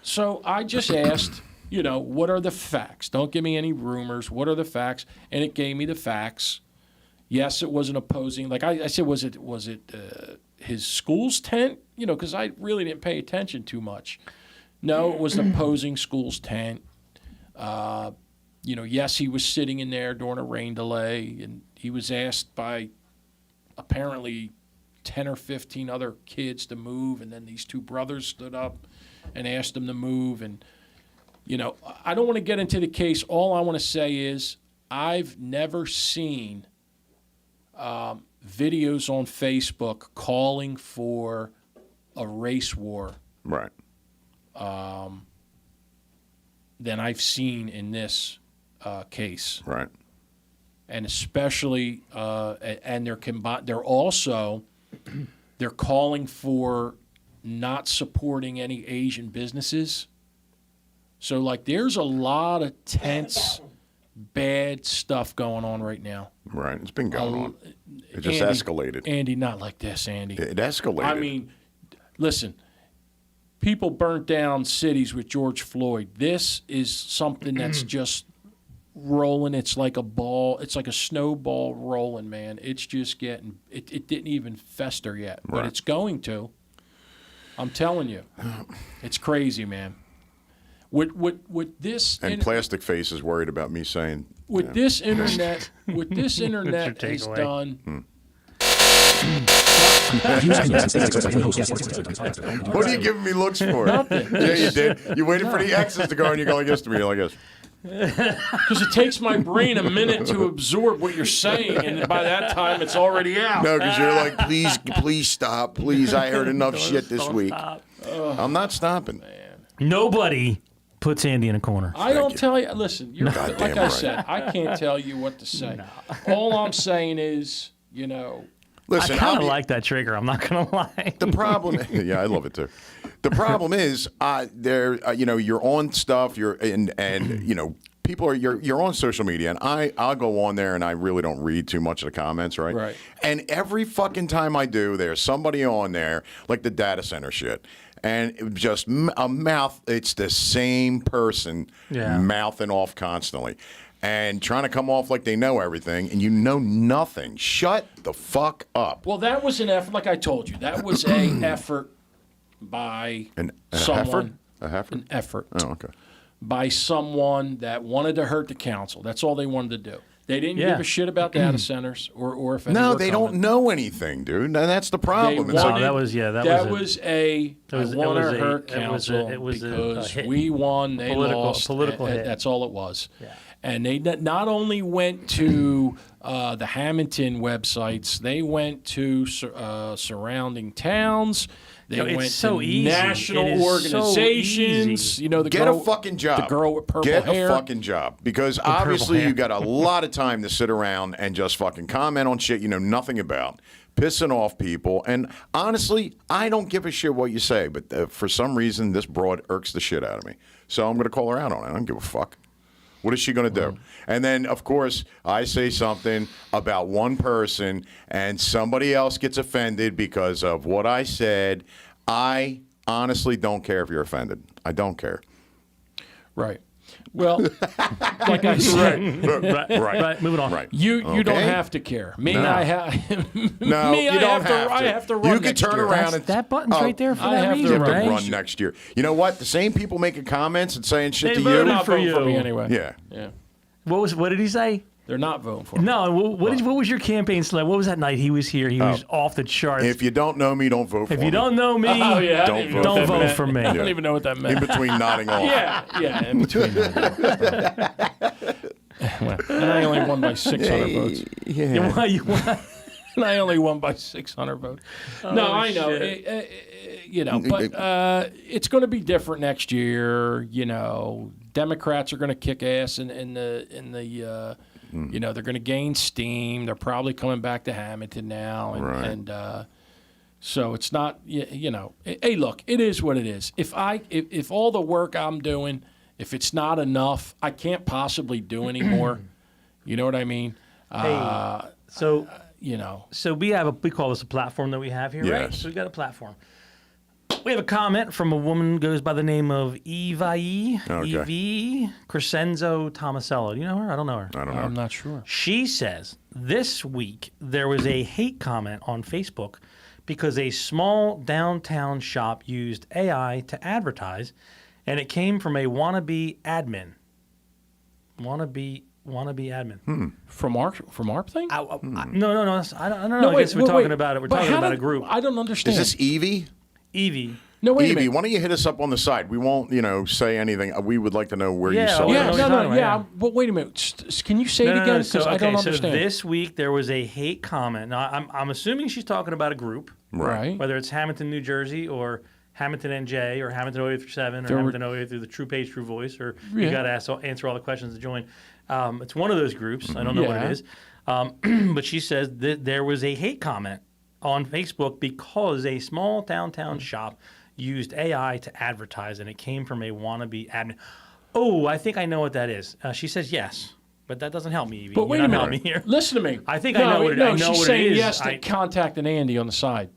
I just asked, what are the facts? Don't give me any rumors. What are the facts? And it gave me the facts. Yes, it was an opposing. Like I said, was it his school's tent? Because I really didn't pay attention too much. No, it was an opposing school's tent. Yes, he was sitting in there during a rain delay, and he was asked by apparently 10 or 15 other kids to move, and then these two brothers stood up and asked him to move. And, I don't want to get into the case. All I want to say is I've never seen videos on Facebook calling for a race war. Right. Than I've seen in this case. Right. And especially, and they're also calling for not supporting any Asian businesses. So, there's a lot of tense, bad stuff going on right now. Right. It's been going on. It just escalated. Andy, not like this, Andy. It escalated. I mean, listen, people burnt down cities with George Floyd. This is something that's just rolling. It's like a ball. It's like a snowball rolling, man. It's just getting – it didn't even fester yet, but it's going to. I'm telling you. It's crazy, man. With this – and Plastic Face is worried about me saying – With this internet is done – What are you giving me looks for? Nothing. Yeah, you did. You waited for the X's to go, and you go like this to me. You're like this. Because it takes my brain a minute to absorb what you're saying, and by that time, it's already out. No, because you're like, please stop. Please, I heard enough shit this week. I'm not stopping. Nobody puts Andy in a corner. I don't tell you. Listen, you're like I right. said, I can't tell you what to say. All I'm saying is, Listen, I kind of like that trigger. I'm not gonna lie. The problem, yeah, I love it too. The problem is, you're on stuff. You're and people are you're on social media, and I'll go on there, and I really don't read too much of the comments, right? Right. And every fucking time I do, there's somebody on there like the data center shit. And it just a mouth. It's the same person mouthing off constantly. And trying to come off like they know everything, and you know nothing. Shut the fuck up. Well, that was an effort, like I told you. That was an effort by someone. A heifer? An effort. Oh, okay. By someone that wanted to hurt the council. That's all they wanted to do. They didn't give a shit about data centers or if any No, were they coming. don't know anything, dude. And that's the problem. They It's wanted, like, that was I want to hurt council because we won, they lost. Political hit. That's all it was. Yeah. And they not only went to the Hamilton websites, they went to surrounding towns. They went to national organizations. So get a fucking job. The girl with purple hair. Get a fucking job. Because obviously you got a lot of time to sit around and just fucking comment on shit you know nothing about, pissing off people. And honestly, I don't give a shit what you say, but for some reason this broad irks the shit out of me. So I'm going to call her out on it. I don't give a fuck. What is she going to do? And then, of course, I say something about one person and somebody else gets offended because of what I said. I honestly don't care if you're offended. I don't care. Right. Well, like I said, right. Moving on. Right. You don't have to care. Me, no. I have. No, me, you I don't have to. I have to run. You can turn around and that button's right there for that reason, You have to right? run next year. You know what? The same people making comments and saying shit They to voted you. for me anyway. Yeah. What did he say? They're not voting for me. No, what was your campaign slogan? What was that night he was here? He was off the charts. If you don't know me, don't vote for me. If you don't know me, don't vote for me. I don't even know what that meant. In between nodding off. Yeah, in between. And I only won by 600 votes. Yeah. You won. And I only won by 600 votes. No, I know. But it's going to be different next year. Democrats are going to kick ass in the they're going to gain steam. They're probably coming back to Hamilton now, and So it's not, you know. Hey, look, it is what it is. If all the work I'm doing, if it's not enough, I can't possibly do anymore. You know what I mean? You know. So we call this a platform that we have here, right? Yes. So we've got a platform. We have a comment from a woman who goes by the name of Evie Crescenzo Tomasello. Do you know her? I don't know her. I don't know. I'm not sure. She says, this week there was a hate comment on Facebook because a small downtown shop used AI to advertise, and it came from a wannabe admin. Wannabe admin. From our thing? No. I don't know. I guess we're talking about it. We're talking about a group. I don't understand. Is this Evie? Evie. No, wait a Evie, minute. why don't you hit us up on the side? We won't, say anything. We would like to know where you saw it. But wait a minute. Can you say it again? Because I don't understand. So this week there was a hate comment. Now, I'm assuming she's talking about a group. Right. Whether it's Hamilton, New Jersey, or Hamilton NJ, or Hamilton 0837, or Hamilton 08 through the True Page, True Voice, or you got to answer all the questions to join. It's one of those groups. I don't know what it is. But she says that there was a hate comment on Facebook because a small downtown shop used AI to advertise, and it came from a wannabe admin. Oh, I think I know what that is. She says yes, but that doesn't help me, Evie. But wait a minute. Me here. Listen to me. I think I know what it is. No, she's saying yes to contacting Andy on the side.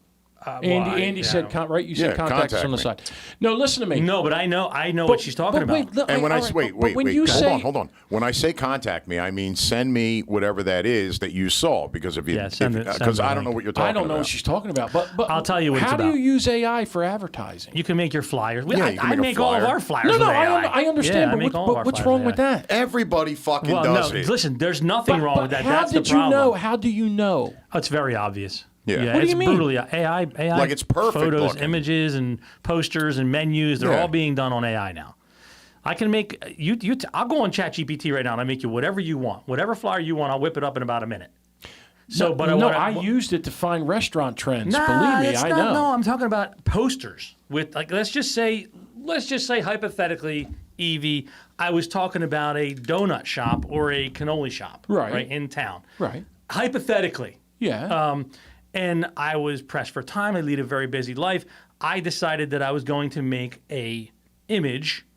Andy said, right? You said contact us on the side. No, listen to me. No, but I know what she's talking about. And when hold on. When I say contact me, I mean send me whatever that is that you saw, because because I don't know what you're talking about. I don't know what she's talking about. But I'll tell you what it's about. How do you use AI for advertising? You can make your flyers. I make all of our flyers. No, I understand. But what's wrong with that? Everybody fucking does it. Listen, there's nothing wrong with that. That's the problem. How do you know? It's very obvious. Yeah. What do you mean? Brutally AI like it's perfect photos, looking. Images, and posters and menus. They're all being done on AI now. I can make I'll go on ChatGPT right now and I make you whatever you want, whatever flyer you want. I'll whip it up in about a minute. So, I used it to find restaurant trends. Believe me, I know. No, I'm talking about posters with let's just say hypothetically, Evie, I was talking about a donut shop or a cannoli shop, right in town, right? Hypothetically, yeah. And I was pressed for time. I lead a very busy life. I decided that I was going to make a image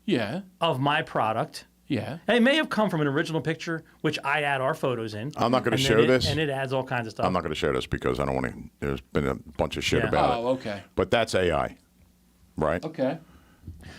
of my product. Yeah. And it may have come from an original picture, which I add our photos in. I'm not going to show this. And it adds all kinds of stuff. I'm not going to show this because I don't want to. There's been a bunch of shit about it. Oh, okay. But that's AI, right? Okay.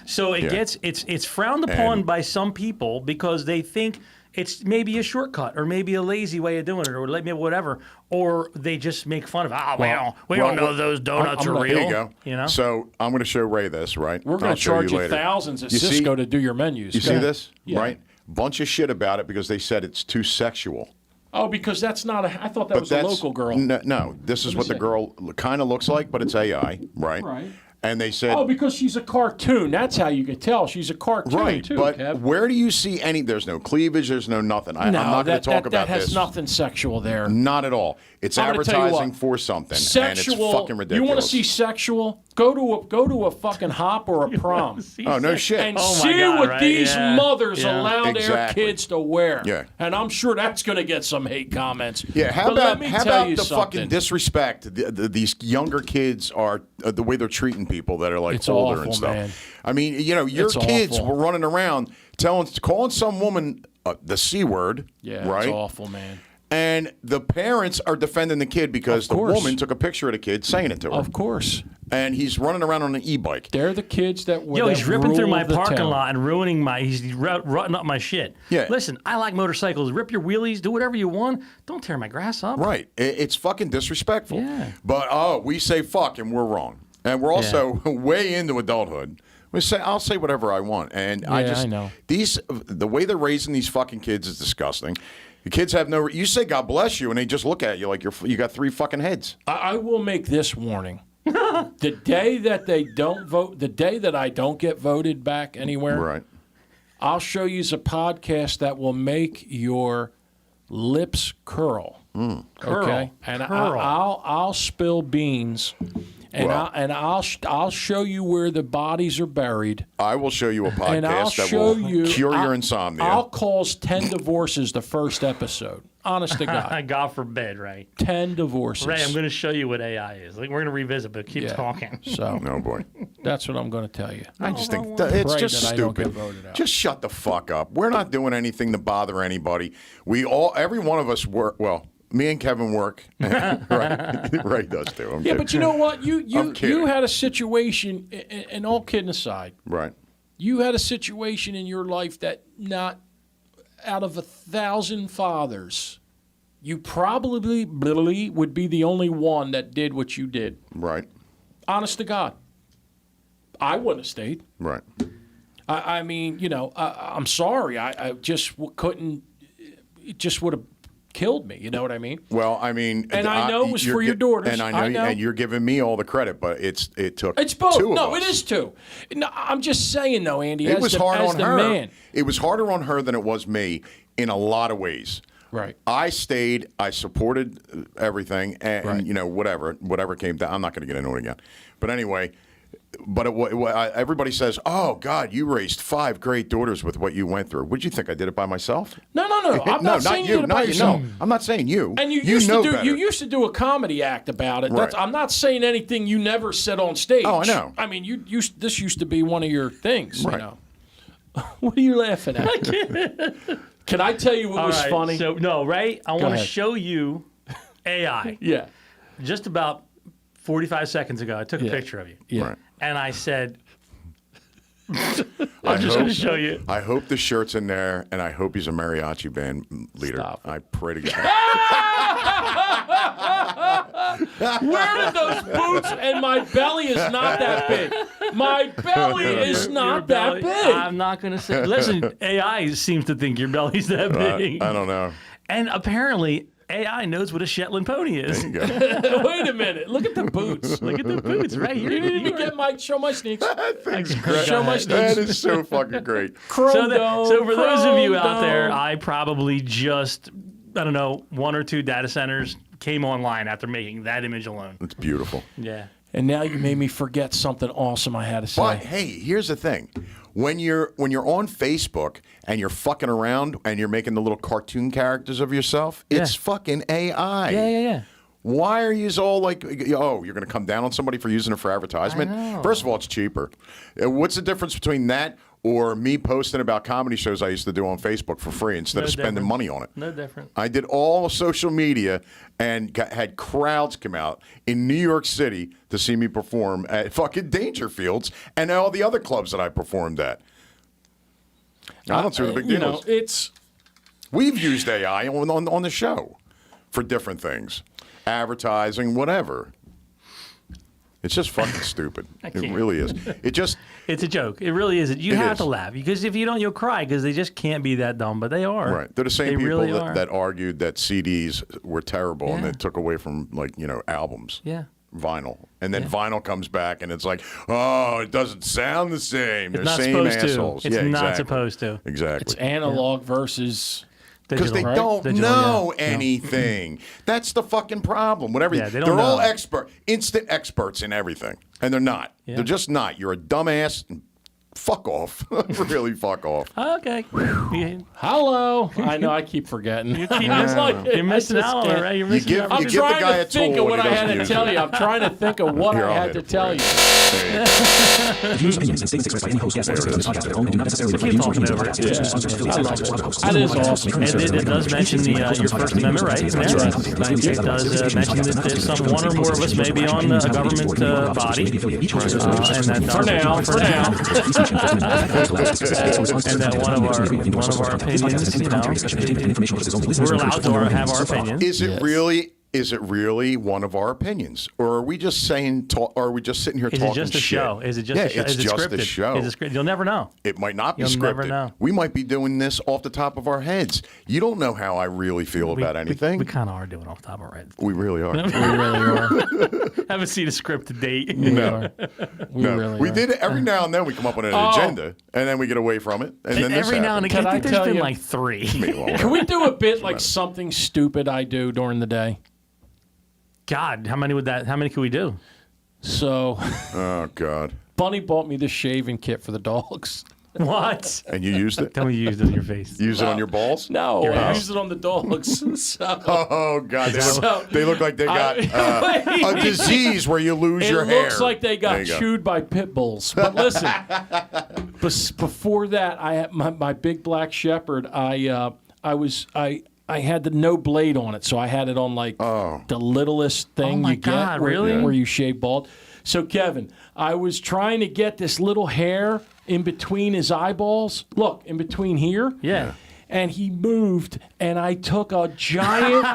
So it's frowned upon by some people because they think it's maybe a shortcut or maybe a lazy way of doing it or maybe whatever, or they just make fun of it. We don't know those donuts are real. There you go. You know? So I'm going to show Ray this, right? We're going to charge you thousands at Cisco to do your menus. You see this, right? Bunch of shit about it because they said it's too sexual. Oh, because that's not I thought that was a local girl. No, this is what the girl kind of looks like, but it's AI, right? Right. And they said... Oh, because she's a cartoon. That's how you could tell. She's a cartoon, too, but Kev. Where do you see any... There's no cleavage. There's no nothing. I'm not going to talk about this. That has nothing sexual there. Not at all. It's advertising for something, sexual, and it's fucking ridiculous. You want to see sexual? Go to a fucking hop or a prom. Oh, no shit. And see what these mothers allow their kids to wear. Yeah. And I'm sure that's going to get some hate comments. Yeah, how about the something. fucking disrespect these younger kids are, the way they're treating people that are like older and stuff. Man. I mean, your kids were running around calling some woman the C word, right? It's awful, man. And the parents are defending the kid because the woman took a picture of the kid saying it to her. Of course. And he's running around on an e-bike. They're the kids that he's ripping through my parking town. lot and ruining he's rutting up my shit. Yeah. Listen, I like motorcycles. Rip your wheelies, do whatever you want. Don't tear my grass up. Right. It's fucking disrespectful. Yeah. But, we say fuck and we're wrong. And we're also way into adulthood. I'll say whatever I want. And I know. The way they're raising these fucking kids is disgusting. The kids have you say God bless you, and they just look at you like you got three fucking heads. I will make this warning. The day that they don't vote, the day that I don't get voted back anywhere, right? I'll show you a podcast that will make your lips curl. Okay? And I'll spill beans. And I'll show you where the bodies are buried. I will show you a podcast and I'll that show will you, cure your insomnia. I'll cause 10 divorces the first episode. Honest to God. God forbid, right? 10 divorces. Ray, I'm going to show you what AI is. Like, we're going to revisit, but keep talking. So, oh boy, that's what I'm going to tell you. I just think it's just that I don't get stupid. voted out. Just shut the fuck up. We're not doing anything to bother anybody. Every one of us work. Well, me and Kevin work. right, Ray does too. I'm kidding. But you know what? You kidding. had a situation, and all kidding aside, Right. you had a situation in your life that not out of 1,000 fathers, you probably would be the only one that did what you did. Right. Honest to God. I wouldn't have stayed. Right. I mean, I'm sorry. I just couldn't. It just would have killed me. You know what I mean? Well, I mean, and I know it was for your daughters. And I know, and you're giving me all the credit, but it took. It's both. Two of No, us. it is two. No, I'm just saying, though, Andy. It was hard on her. Man. It was harder on her than it was me in a lot of ways. Right. I stayed. I supported everything, and Right. whatever came down. I'm not going to get into it again. But anyway, everybody says, "Oh God, you raised 5 great daughters with what you went through." Would you think I did it by myself? No. I'm not saying you did it by yourself. No, I'm not saying you. And you used to do a comedy act about it. Right. I'm not saying anything you never said on stage. Oh, I know. I mean, this used to be one of your things. Right. You know. What are you laughing at? Can I tell you what was funny? So no, right? I want to ahead. show you AI. Yeah. Just about 45 seconds ago, I took a Yeah. picture of you. Yeah. Right. And I said, I'm just going to show you. I hope the shirt's in there, and I hope he's a mariachi band leader. Stop. I pray to God. Wearing those boots, and my belly is not that big. My belly is not that big. I'm not going to say. Listen, AI seems to think your belly's that big. I don't know. And apparently, AI knows what a Shetland pony is. There you go. Wait a minute. Look at the boots. Look at the boots, right here. You need to show my sneaks. Show my That sneaks. is so fucking great. So for those of you out Chrome there, dome. I probably just, 1 or 2 data centers came online after making that image alone. It's beautiful. Yeah. And now you made me forget something awesome I had to say. But hey, here's the thing: when you're on Facebook and you're fucking around and you're making the little cartoon characters of yourself, it's fucking AI. Yeah. Why are you all like, oh, you're going to come down on somebody for using it for advertisement? I know. First of all, it's cheaper. What's the difference between that or me posting about comedy shows I used to do on Facebook for free instead of spending difference. money on it? No different. I did all social media and had crowds come out in New York City to see me perform at fucking Dangerfields and all the other clubs that I performed at. I don't see what the big deal is. We've used AI on the show for different things. Advertising, whatever. It's just fucking stupid. It really is. It's a joke. It really is. You have to laugh because if you don't, you'll cry because they just can't be that dumb, but they are. Right. They're the same people really that argued that CDs were terrible and that took away from albums. Yeah. Vinyl. And then vinyl comes back and it's like, oh, it doesn't sound the same. They're It's not same supposed assholes. to. It's not supposed to. Exactly. It's analog versus because they digital, don't know anything. That's the fucking problem. Whatever. Yeah, they don't they're all know. instant experts in everything, and they're not. Yeah. They're just not. You're a dumbass. Fuck off. Really, fuck off. Okay. Hello. I know. I keep forgetting. You're missing out on it, right? You're missing give- out. I'm you give the trying guy to a think tool of what and I he had doesn't to use tell it. you. I'm trying to think of what Here, I I'll had hit to it tell for you. The views, opinions, and statements expressed by any host, guest, or participants in this podcast are their own and do not necessarily reflect the views or opinions of the podcast, producers, sponsors, affiliates, advertisers, or other hosts. That is awesome. And it does mention your First Amendment rights. It does mention that there's one or more of us may be on a government body. And For now. And that one of our opinions, we're allowed to have our opinions. Is it really one of our opinions, or are we just saying? Or are we just sitting here Is talking it just a shit? show? Is it just a show? It's Is it just scripted? a show. Is it scripted? You'll never know. It might not be You'll scripted. never know. We might be doing this off the top of our heads. You don't know how I really feel about anything. We kind of are doing off the top of our heads. We really are. We really are. Haven't seen a script to date. No. We really we are. did it every now and then. We come up with an agenda, and then we get away from it, and then this Every now and happens. again, I Can think I there's tell been you- like 3. Can we do a bit like something stupid I do during the day? God, how many could we do? So, Oh God. Bunny bought me this shaving kit for the dogs. What? And you used it? Tell me you used it on your face. Use it on your balls? No, Your I ass. used it on the dogs. So. Oh, God. They look like they got a Wait. disease where you lose your hair. It looks like they got chewed by pit bulls. But listen, before that, I had my big black shepherd. I had the no blade on it, so I had it on like the littlest thing my you God, get, really? where you shave bald. So Kevin, I was trying to get this little hair in between his eyeballs. Look, in between here. Yeah. And he moved, and I took a giant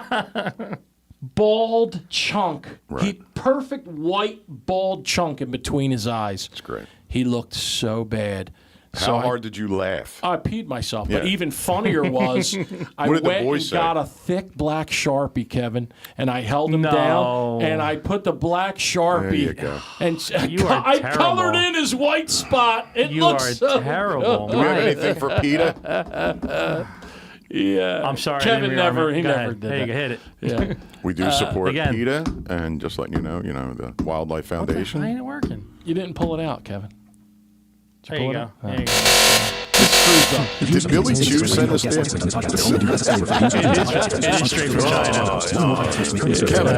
bald chunk. Right. Perfect white bald chunk in between his eyes. That's great. He looked so bad. How hard did you laugh? I peed myself. But Yeah. even funnier was I What did the went boys and say? got a thick black Sharpie, Kevin, and I held him down, and I put the black Sharpie. There you go. And You are I terrible. colored in his white spot. It You looks are so terrible. Do we have anything for PETA? Yeah. I'm sorry. Kevin I didn't rearm it. he Go never ahead. did Hey, that. hit it. Yeah. We do support again. PETA, and just letting you know, the Wildlife Foundation. Why ain't it working? You didn't pull it out, Kevin. Did There you pull it go. out? There you go. Did Billy Chew send us this? It is straight from China. Kevin.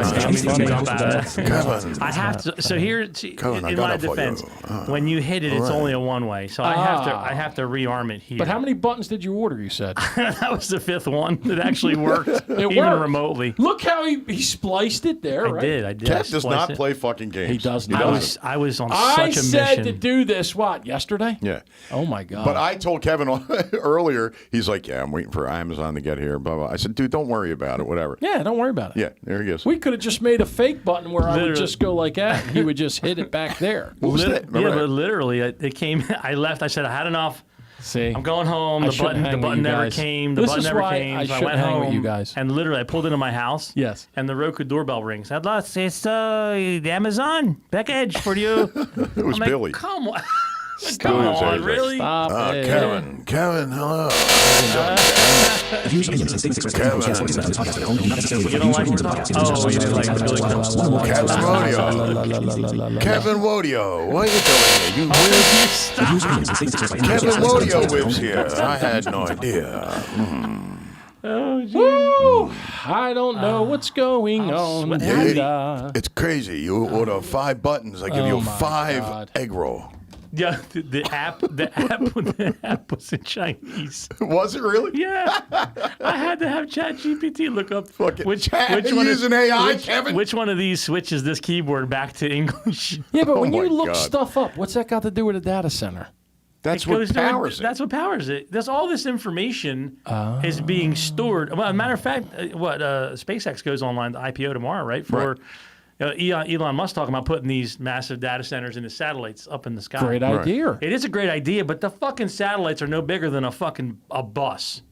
I have to. So here, Kevin, I in got my it for defense, you. when you hit it, it's only a one way. So I have to rearm it here. But how many buttons did you order, you said? That was the fifth one that actually worked, even worked. remotely. Look how he spliced it there, right? I did. Cat does Splice not it. play fucking games. He does He not. doesn't. I was on I such a said mission. to do this, yesterday? Yeah. Oh, my God. But I told Kevin earlier, he's like, yeah, I'm waiting for Amazon to get here, blah, blah. I said, dude, don't worry about it, whatever. Yeah, don't worry about it. Yeah, there he goes. We could have just made a fake button where I would Literally. just go like that, and he would just hit it back there. What was that? Yeah, Remember but that? literally, it came. I left. I said I had enough. See, I'm going home. I The shouldn't button hang with never you guys. came. This The button is never why came. I So I shouldn't went hang home. with you guys. And literally, I pulled into my house. Yes. And the Roku doorbell rings. I'd like to say it's Amazon package for you. It was I'm like, Billy. come on. Billy Come was on, there. really? Stop it. Kevin, hello. The views, opinions, and statements expressed by the host guests or participants on this podcast are their own and do not necessarily You reflect don't the like views or it? opinions of the podcast. Oh, you didn't like it. One or more Kevin Wodio, what are you doing here? You whiz? The views, opinions, and statements expressed by any host Kevin guests or Wodio participants lives here. I had no idea. Woo! I don't know what's going on. It's crazy. You order 5 buttons, I give you Oh, my 5 God. egg roll. Yeah, the app was in Chinese. Was it really? Yeah, I had to have ChatGPT look up Fucking which you one using AI, Kevin? which one of these switches this keyboard back to English. Yeah, but when Oh, you my look God. stuff up, what's that got to do with a data center? That's It what goes powers it. That's what powers it. There's all this information is being stored. Well, as a matter of fact, SpaceX goes online to IPO tomorrow, right? For Elon Musk talking about putting these massive data centers into satellites up in the sky. Great idea. It is a great idea, but the fucking satellites are no bigger than a bus.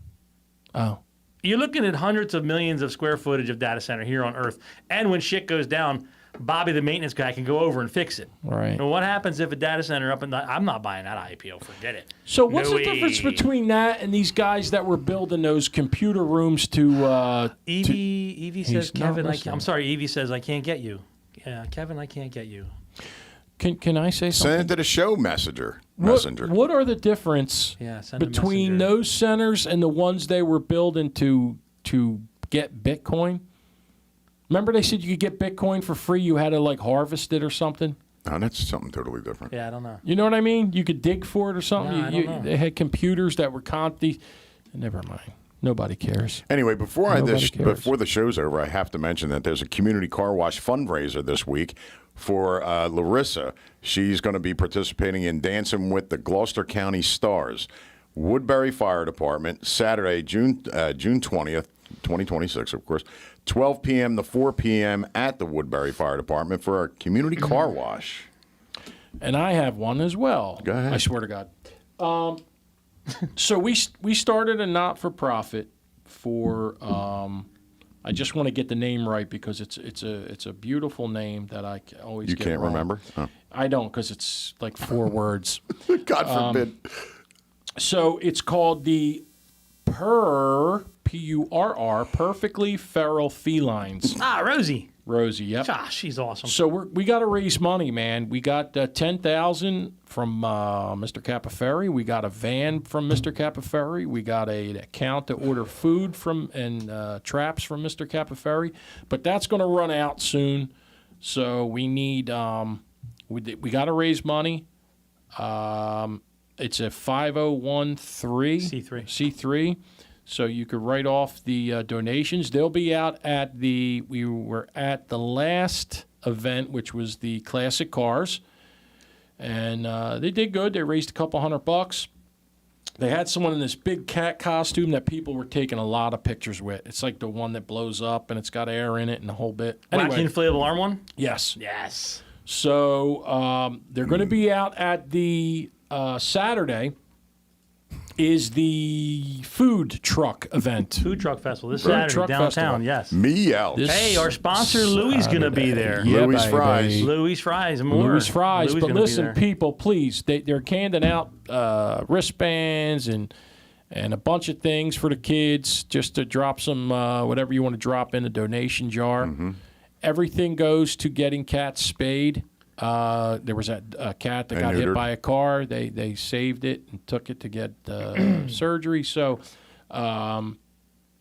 Oh. You're looking at hundreds of millions of square footage of data center here on Earth, and when shit goes down, Bobby, the maintenance guy, can go over and fix it. Right. Now, what happens if a data center up in the... I'm not buying that IPO. Forget it. So what's No the difference way. between that and these guys that were building those computer rooms to... Evie says, He's not Kevin, listening. I'm sorry, Evie says, I can't get you. Yeah, Kevin, I can't get you. Can I say something? Send it to the show messenger. What are the difference Yeah, send a between messenger. those centers and the ones they were building to get Bitcoin? Remember they said you could get Bitcoin for free. You had to like harvest it or something. No, that's something totally different. Yeah, I don't know. You know what I mean? You could dig for it or something. No, I don't know. They had computers that were Never mind. Nobody cares. Anyway, before Nobody cares. the show's over, I have to mention that there's a community car wash fundraiser this week for Larissa. She's going to be participating in Dancing with the Gloucester County Stars. Woodbury Fire Department, Saturday, June 20th, 2026, of course, 12 p.m. to 4 p.m. at the Woodbury Fire Department for a community car wash. And I have one as well. Go ahead. I swear to God. So we started a not-for-profit for. I just want to get the name right because it's a beautiful name that I always You get can't wrong. remember? Oh. I don't because it's like 4 words. God forbid. So it's called the P-U-R-R, Perfectly Feral Felines. Ah, Rosie. Rosie, yep. Gosh, she's awesome. So we got to raise money, man. We got $10,000 from Mr. Capaferri. We got a van from Mr. Capaferri. We got an account to order food from and traps from Mr. Capaferri. But that's going to run out soon. So we need we got to raise money. It's a 501c3. So you could write off the donations. They'll be out at we were at the last event, which was the classic cars. And they did good. They raised a couple $100. They had someone in this big cat costume that people were taking a lot of pictures with. It's like the one that blows up and it's got air in it and the whole bit. Anyway, Wacky inflatable arm one? Yes. Yes. So they're going to be out at the Saturday. Is the food truck event. Food truck festival this Saturday downtown, yes. Me out. Hey, our sponsor Louis going to be there. Yeah, Louis Fries. Louis Fries and more. Louis Fries. Louis but listen, people, please, they're handing out wristbands and a bunch of things for the kids just to drop some whatever you want to drop in the donation jar. Mm-hmm. Everything goes to getting cats spayed. There was a cat that got hit by a car. They saved it and took it to get surgery. So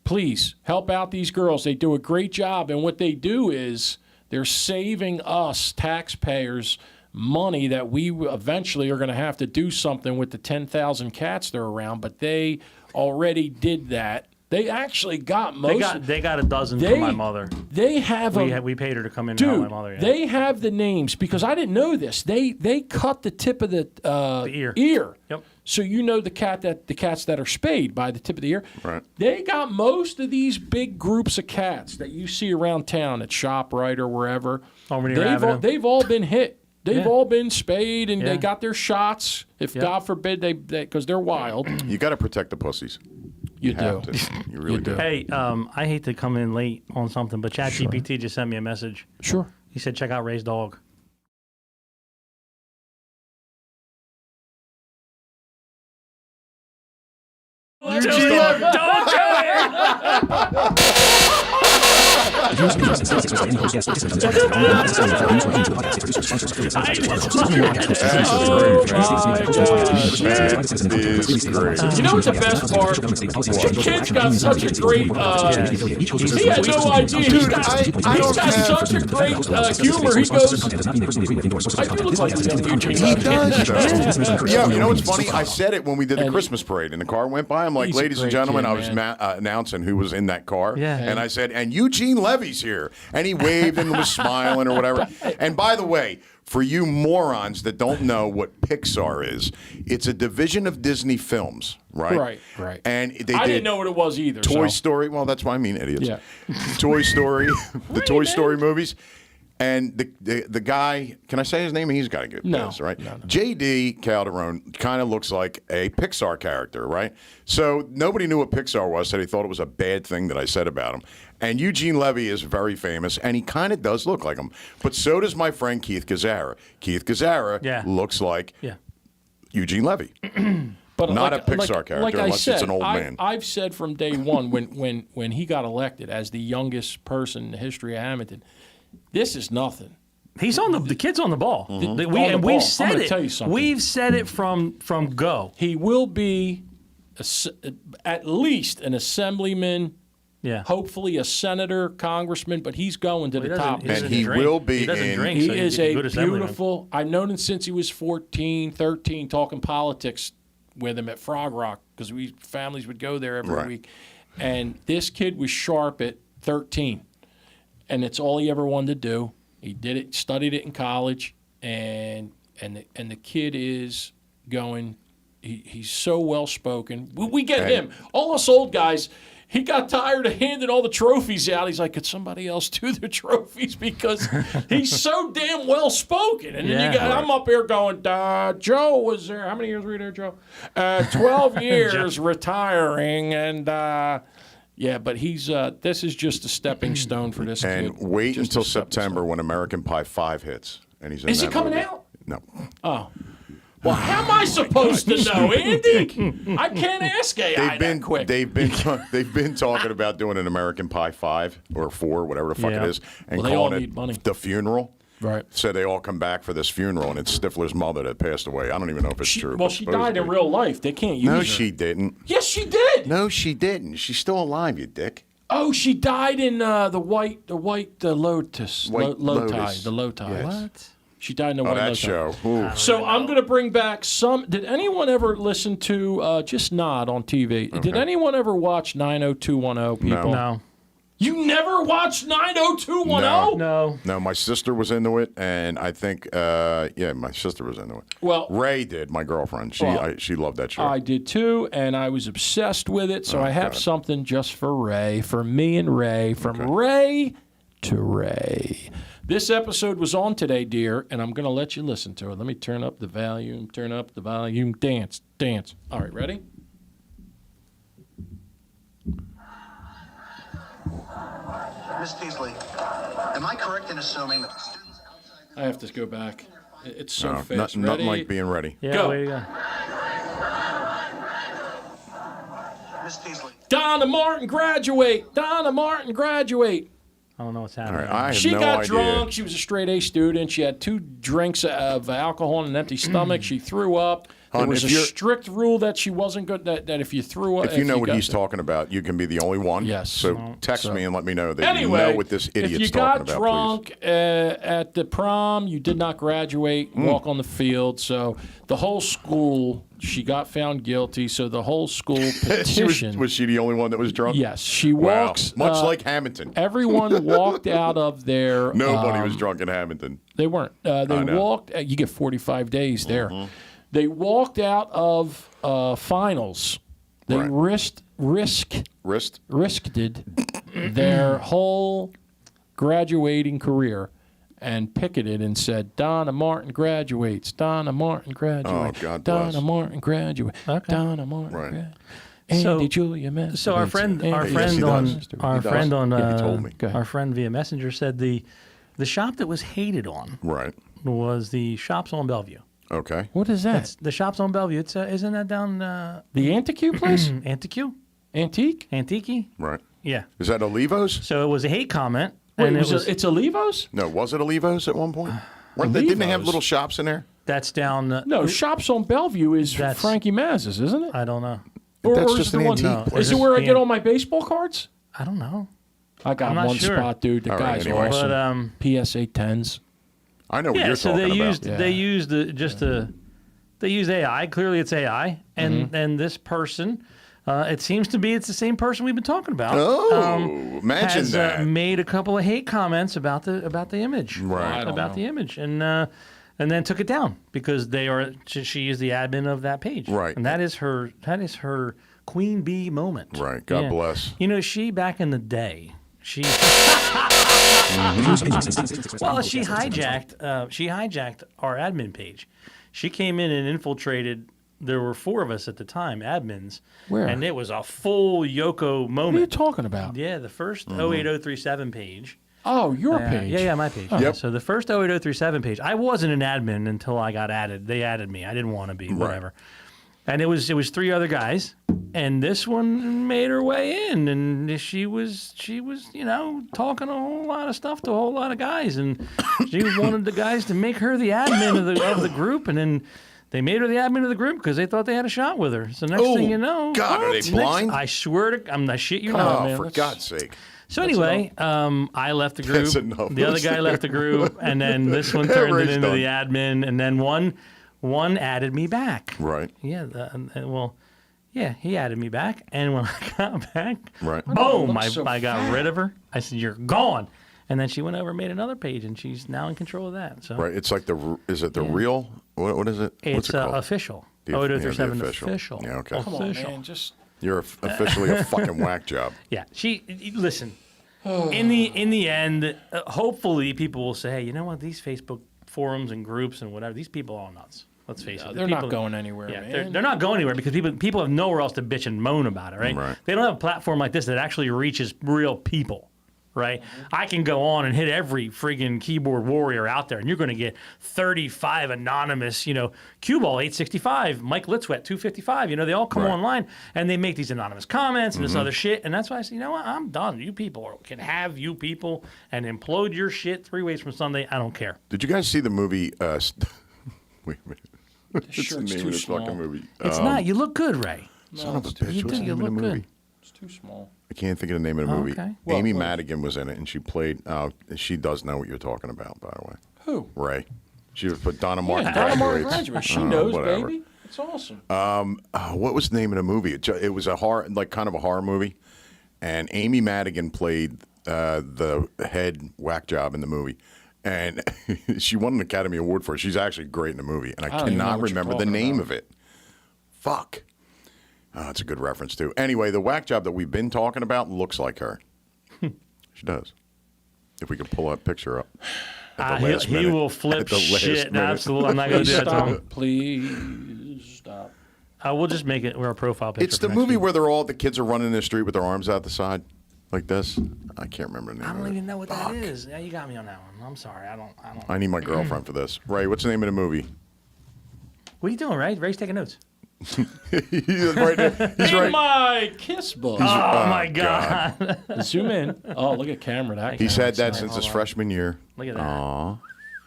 please help out these girls. They do a great job. And what they do is they're saving us taxpayers money that we eventually are going to have to do something with the 10,000 cats that are around. But they already did that. They actually got most. They got a dozen for my mother. They have we paid her to come in and help my mother. Yeah. They have the names because I didn't know this. They cut the tip of the ear. Yep. So you know the cats that are spayed by the tip of the ear. Right. They got most of these big groups of cats that you see around town at ShopRite or wherever. They've all been hit. They've all been spayed and they got their shots. If God forbid because they're wild. You got to protect the pussies. You do. You really do. Hey, I hate to come in late on something, but ChatGPT just sent me a message. Sure. He said, check out Ray's dog. Don't do it! You know what's the best part? Kid's got such a great. He had no idea. Dude, he's got such a great humor. He goes, I do look like Eugene. He does. Yeah, you know what's funny? I said it when we did the Christmas parade and the car went by. I'm like, ladies and gentlemen, I was announcing who was in that car. Yeah. And I said, and Eugene Levy's here. And he waved and was smiling or whatever. And by the way, for you morons that don't know what Pixar is, it's a division of Disney films, right? Right. And I didn't know what it was either. Toy Story. Well, that's why I mean idiots. Yeah. Toy Story, the Toy Story movies. And the guy, can I say his name? He's got to get this, right? No. J.D. Calderon kind of looks like a Pixar character, right? So nobody knew what Pixar was, so they thought it was a bad thing that I said about him. And Eugene Levy is very famous, and he kind of does look like him. But so does my friend Keith Gazzara. Keith Gazzara looks like Eugene Levy. But not a Pixar character, unless it's an old man. I've said from day one when he got elected as the youngest person in the history of Hamilton, this is nothing. He's on the kid's on the ball. Mm-hmm. We've said it. Tell you something. We've said it from go. He will be at least an assemblyman. Yeah. Hopefully a senator, congressman, but he's going to the top. And he will be He is a beautiful. I've known him since he was 14, 13, talking politics with him at Frog Rock because families would go there every week. And this kid was sharp at 13. And it's all he ever wanted to do. He did it, studied it in college, and the kid is going. He's so well spoken. We get him. All us old guys. He got tired of handing all the trophies out. He's like, could somebody else do the trophies because he's so damn well spoken. And then I'm up here going, Joe was there. How many years were you there, Joe? 12 years retiring, and. Yeah, but he's. This is just a stepping stone for this kid. And wait until September when American Pie 5 hits, and he's in Is it coming out? No. Oh. Well, how am I supposed to know, Andy? I can't ask AI that quick. They've been talking about doing an American Pie 5 or 4, whatever the fuck it is, and calling it the funeral. Right. So they all come back for this funeral, and it's Stifler's mother that passed away. I don't even know if it's true. Well, she died in real life. They can't use her. No, she didn't. Yes, she did. No, she didn't. She's still alive, you dick. Oh, she died in the Lotus. Lotus. The Lotus. Yes. What? She died in the White that Lotus. show. Ooh. So I'm going to bring back some. Did anyone ever listen to, just nod on TV, Did anyone ever watch 90210, people? No. You never watched 90210? No. My sister was into it, and I think, my sister was into it. Well, Ray did, my girlfriend. She loved that show. I did too, and I was obsessed with it. So I have something just for Ray, for me and Ray, from Ray to Ray. This episode was on today, dear, and I'm going to let you listen to it. Let me turn up the volume, dance. All right, ready? Miss Peasley, am I correct in assuming that the students outside... I have to go back. It's so fast. Nothing like being ready. Yeah, Go. way to go. Miss Peasley. Donna Martin graduate. I don't know what's happening. All right, I have She no got idea. drunk. She was a straight A student. She had 2 drinks of alcohol and an empty stomach. She threw up. There Hon, was a strict rule that she wasn't good. That if you threw up, If you know what he's talking about, you can be the only one. Yes. So text me and let me know that Anyway, you know what this idiot's if you talking got about, drunk at the prom, you did not graduate, walk on the field. So the whole school, she got found guilty. So the whole school petitioned. was she the only one that was drunk? Yes, she Wow. walks. Much like Hamilton. Everyone walked out of there. Nobody was drunk in Hamilton. They weren't. They walked. You get 45 days there. They walked out of finals. They risked their whole graduating career and picketed and said, Donna Martin graduates. Donna Martin graduates. Oh, God bless. Donna Martin graduates. Okay. Donna Martin Right. graduates. Andy Julia Messer. So our friend He does. on He told me. our friend via Messenger said the shop that was hated on Right. was the shops on Bellevue. Okay. What is that? That's the shops on Bellevue. It's isn't that down The Antique place? Antique? Antique? Antique? Right. Yeah. Is that Olivos? So it was a hate comment. Wait, and it's Olivos? No, was it Olivos at one point? Didn't they have Olivos? little shops in there? that's down. No, Shops on Bellevue is That's- Frankie Maz's, isn't it? I don't know. That's is just the an one- antique No, place. Is it where I the get an- all my baseball cards? I don't know. I got I'm not one sure. spot, dude. The All right, guy's anyway. awesome. But PSA 10s. I know what yeah. you're So talking they about. used they used they used AI. Clearly, it's AI, and this person. It seems to be it's the same person we've been talking about. Oh, imagine has that. made a couple of hate comments about the image, Right. I don't about know. the image, and then took it down because she is the admin of that page, Right. And that is her queen bee moment, Right. God Yeah. bless. You know, she back in the day, she she hijacked our admin page. She came in and infiltrated. There were 4 of us at the time, admins. Where? And it was a full Yoko What are you moment. talking about? Yeah, the first 08037 page. Oh, your page. Yeah, my page. Yep. So the first 08037 page, I wasn't an admin until I got added. They added me. I didn't want to be, whatever. And it was 3 other guys, and this one made her way in, and she was talking a whole lot of stuff to a whole lot of guys, and she wanted the guys to make her the admin of the group, and then they made her the admin of the group because they thought they had a shot with her. So next thing you know, God, are they blind? I swear to, I'm not shit you not, Oh, man. for God's sake. So anyway, I left the group. That's enough. The other guy left the group, and then this one turned it Ray's into done. the admin, and then one added me back. Right. Yeah. He added me back, and when I got back, Right. boom! looks so I got rid of her. I said, "You're gone." And then she went over and made another page, and she's now in control of that. So Right. It's like is it the real? What is it? What's it's it called? official. The- 08037 yeah, the official. official. Yeah, okay. Come on, Official. man. Just You're officially a fucking whack job. Yeah, listen. In the end, hopefully people will say, hey, you know what? These Facebook forums and groups and whatever, these people are all nuts. Let's face it. they're People- not going anywhere, Yeah, man. they're not going anywhere because people have nowhere else to bitch and moan about it, right? Right. They don't have a platform like this that actually reaches real people, right? I can go on and hit every friggin' keyboard warrior out there, and you're going to get 35 anonymous, Cue Ball 865, Mike Litzwet 255. They all come online and they make these anonymous comments and this other shit. And that's why I say, you know what? I'm done. You people can have you people and implode your shit 3 ways from Sunday. I don't care. Did you guys see the movie? Wait a minute. It's the name of this fucking movie. It's not. You look good, Ray. Son of a bitch. What's the name of the movie? It's too small. I can't think of the name of the movie. Okay. Amy Madigan was in it, and she played. She does know what you're talking about, by the way. Who? Ray. She put Donna Martin. Donna Martin Graduates. graduates. She knows, whatever. baby. It's awesome. What was the name of the movie? It was a horror, kind of a horror movie, and Amy Madigan played the head whack job in the movie. And she won an Academy Award for it. She's actually great in the movie, and I cannot remember the name of it. Fuck. Oh, it's a good reference, too. Anyway, the whack job that we've been talking about looks like her. She does. If we could pull that picture up. He will flip shit. Absolutely. I'm not going to do that to him. Please stop. We'll just make it our profile picture. It's the movie where the kids are running in the street with their arms out the side. Like this? I can't remember the name. I don't even know what that is. Yeah, you got me on that one. I'm sorry. I don't. I need my girlfriend for this. Ray, what's the name of the movie? What are you doing, Ray? Ray's taking notes. He's right. My kiss book. Oh my God. Zoom in. Oh, look at camera. He's had that since his freshman year. Look at that. Aww.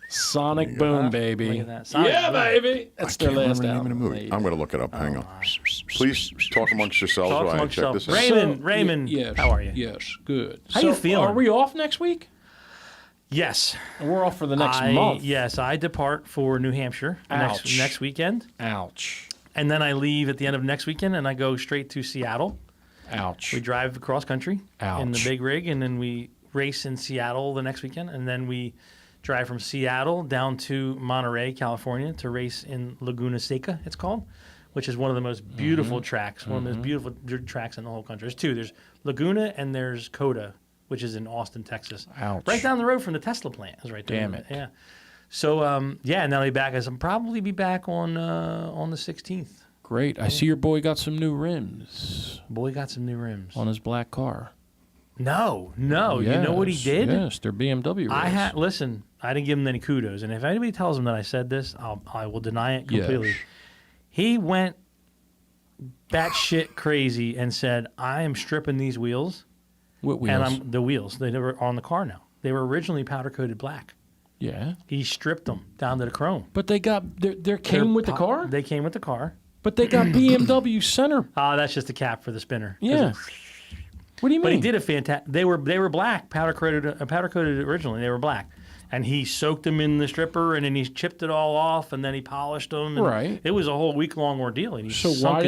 Sonic Boom, baby. Look at that. Sonic Boom. Baby. That's their last album. The name of the movie. I'm going to look it up. Hang on. Please talk amongst yourselves while I check this out. Raymond, yes, how are you? Yes, good. How you feeling? Are we off next week? Yes. We're off for the next month. Yes, I depart for New Hampshire next weekend. Ouch. And then I leave at the end of next weekend, and I go straight to Seattle. Ouch. We drive across country in the big rig, and then we race in Seattle the next weekend, and then we drive from Seattle down to Monterey, California, to race in Laguna Seca, it's called, which is one of the most beautiful tracks, one of the most beautiful tracks in the whole country. There's two. There's Laguna and there's Coda, which is in Austin, Texas. Ouch. Right down the road from the Tesla plant is right there. Damn it. Yeah. So, and then I'll be back. I'll probably be back on the 16th. Great. I see your boy got some new rims. Boy got some new rims. On his black car. No. Yes, You know what he did? Yes, they're BMW rims. Listen, I didn't give him any kudos. And if anybody tells him that I said this, I will deny it completely. Yes. He went batshit crazy and said, I am stripping these wheels. What wheels? And the wheels. They were on the car now. They were originally powder-coated black. Yeah. He stripped them down to the chrome. But they got, they came with the car? They came with the car. But they got BMW center. Oh, that's just a cap for the spinner. Yeah. What do you mean? But he did a fantastic. They were black, powder coated originally. They were black, and he soaked them in the stripper, and then he chipped it all off, and then he polished them. And right. It was a whole week-long ordeal. And so why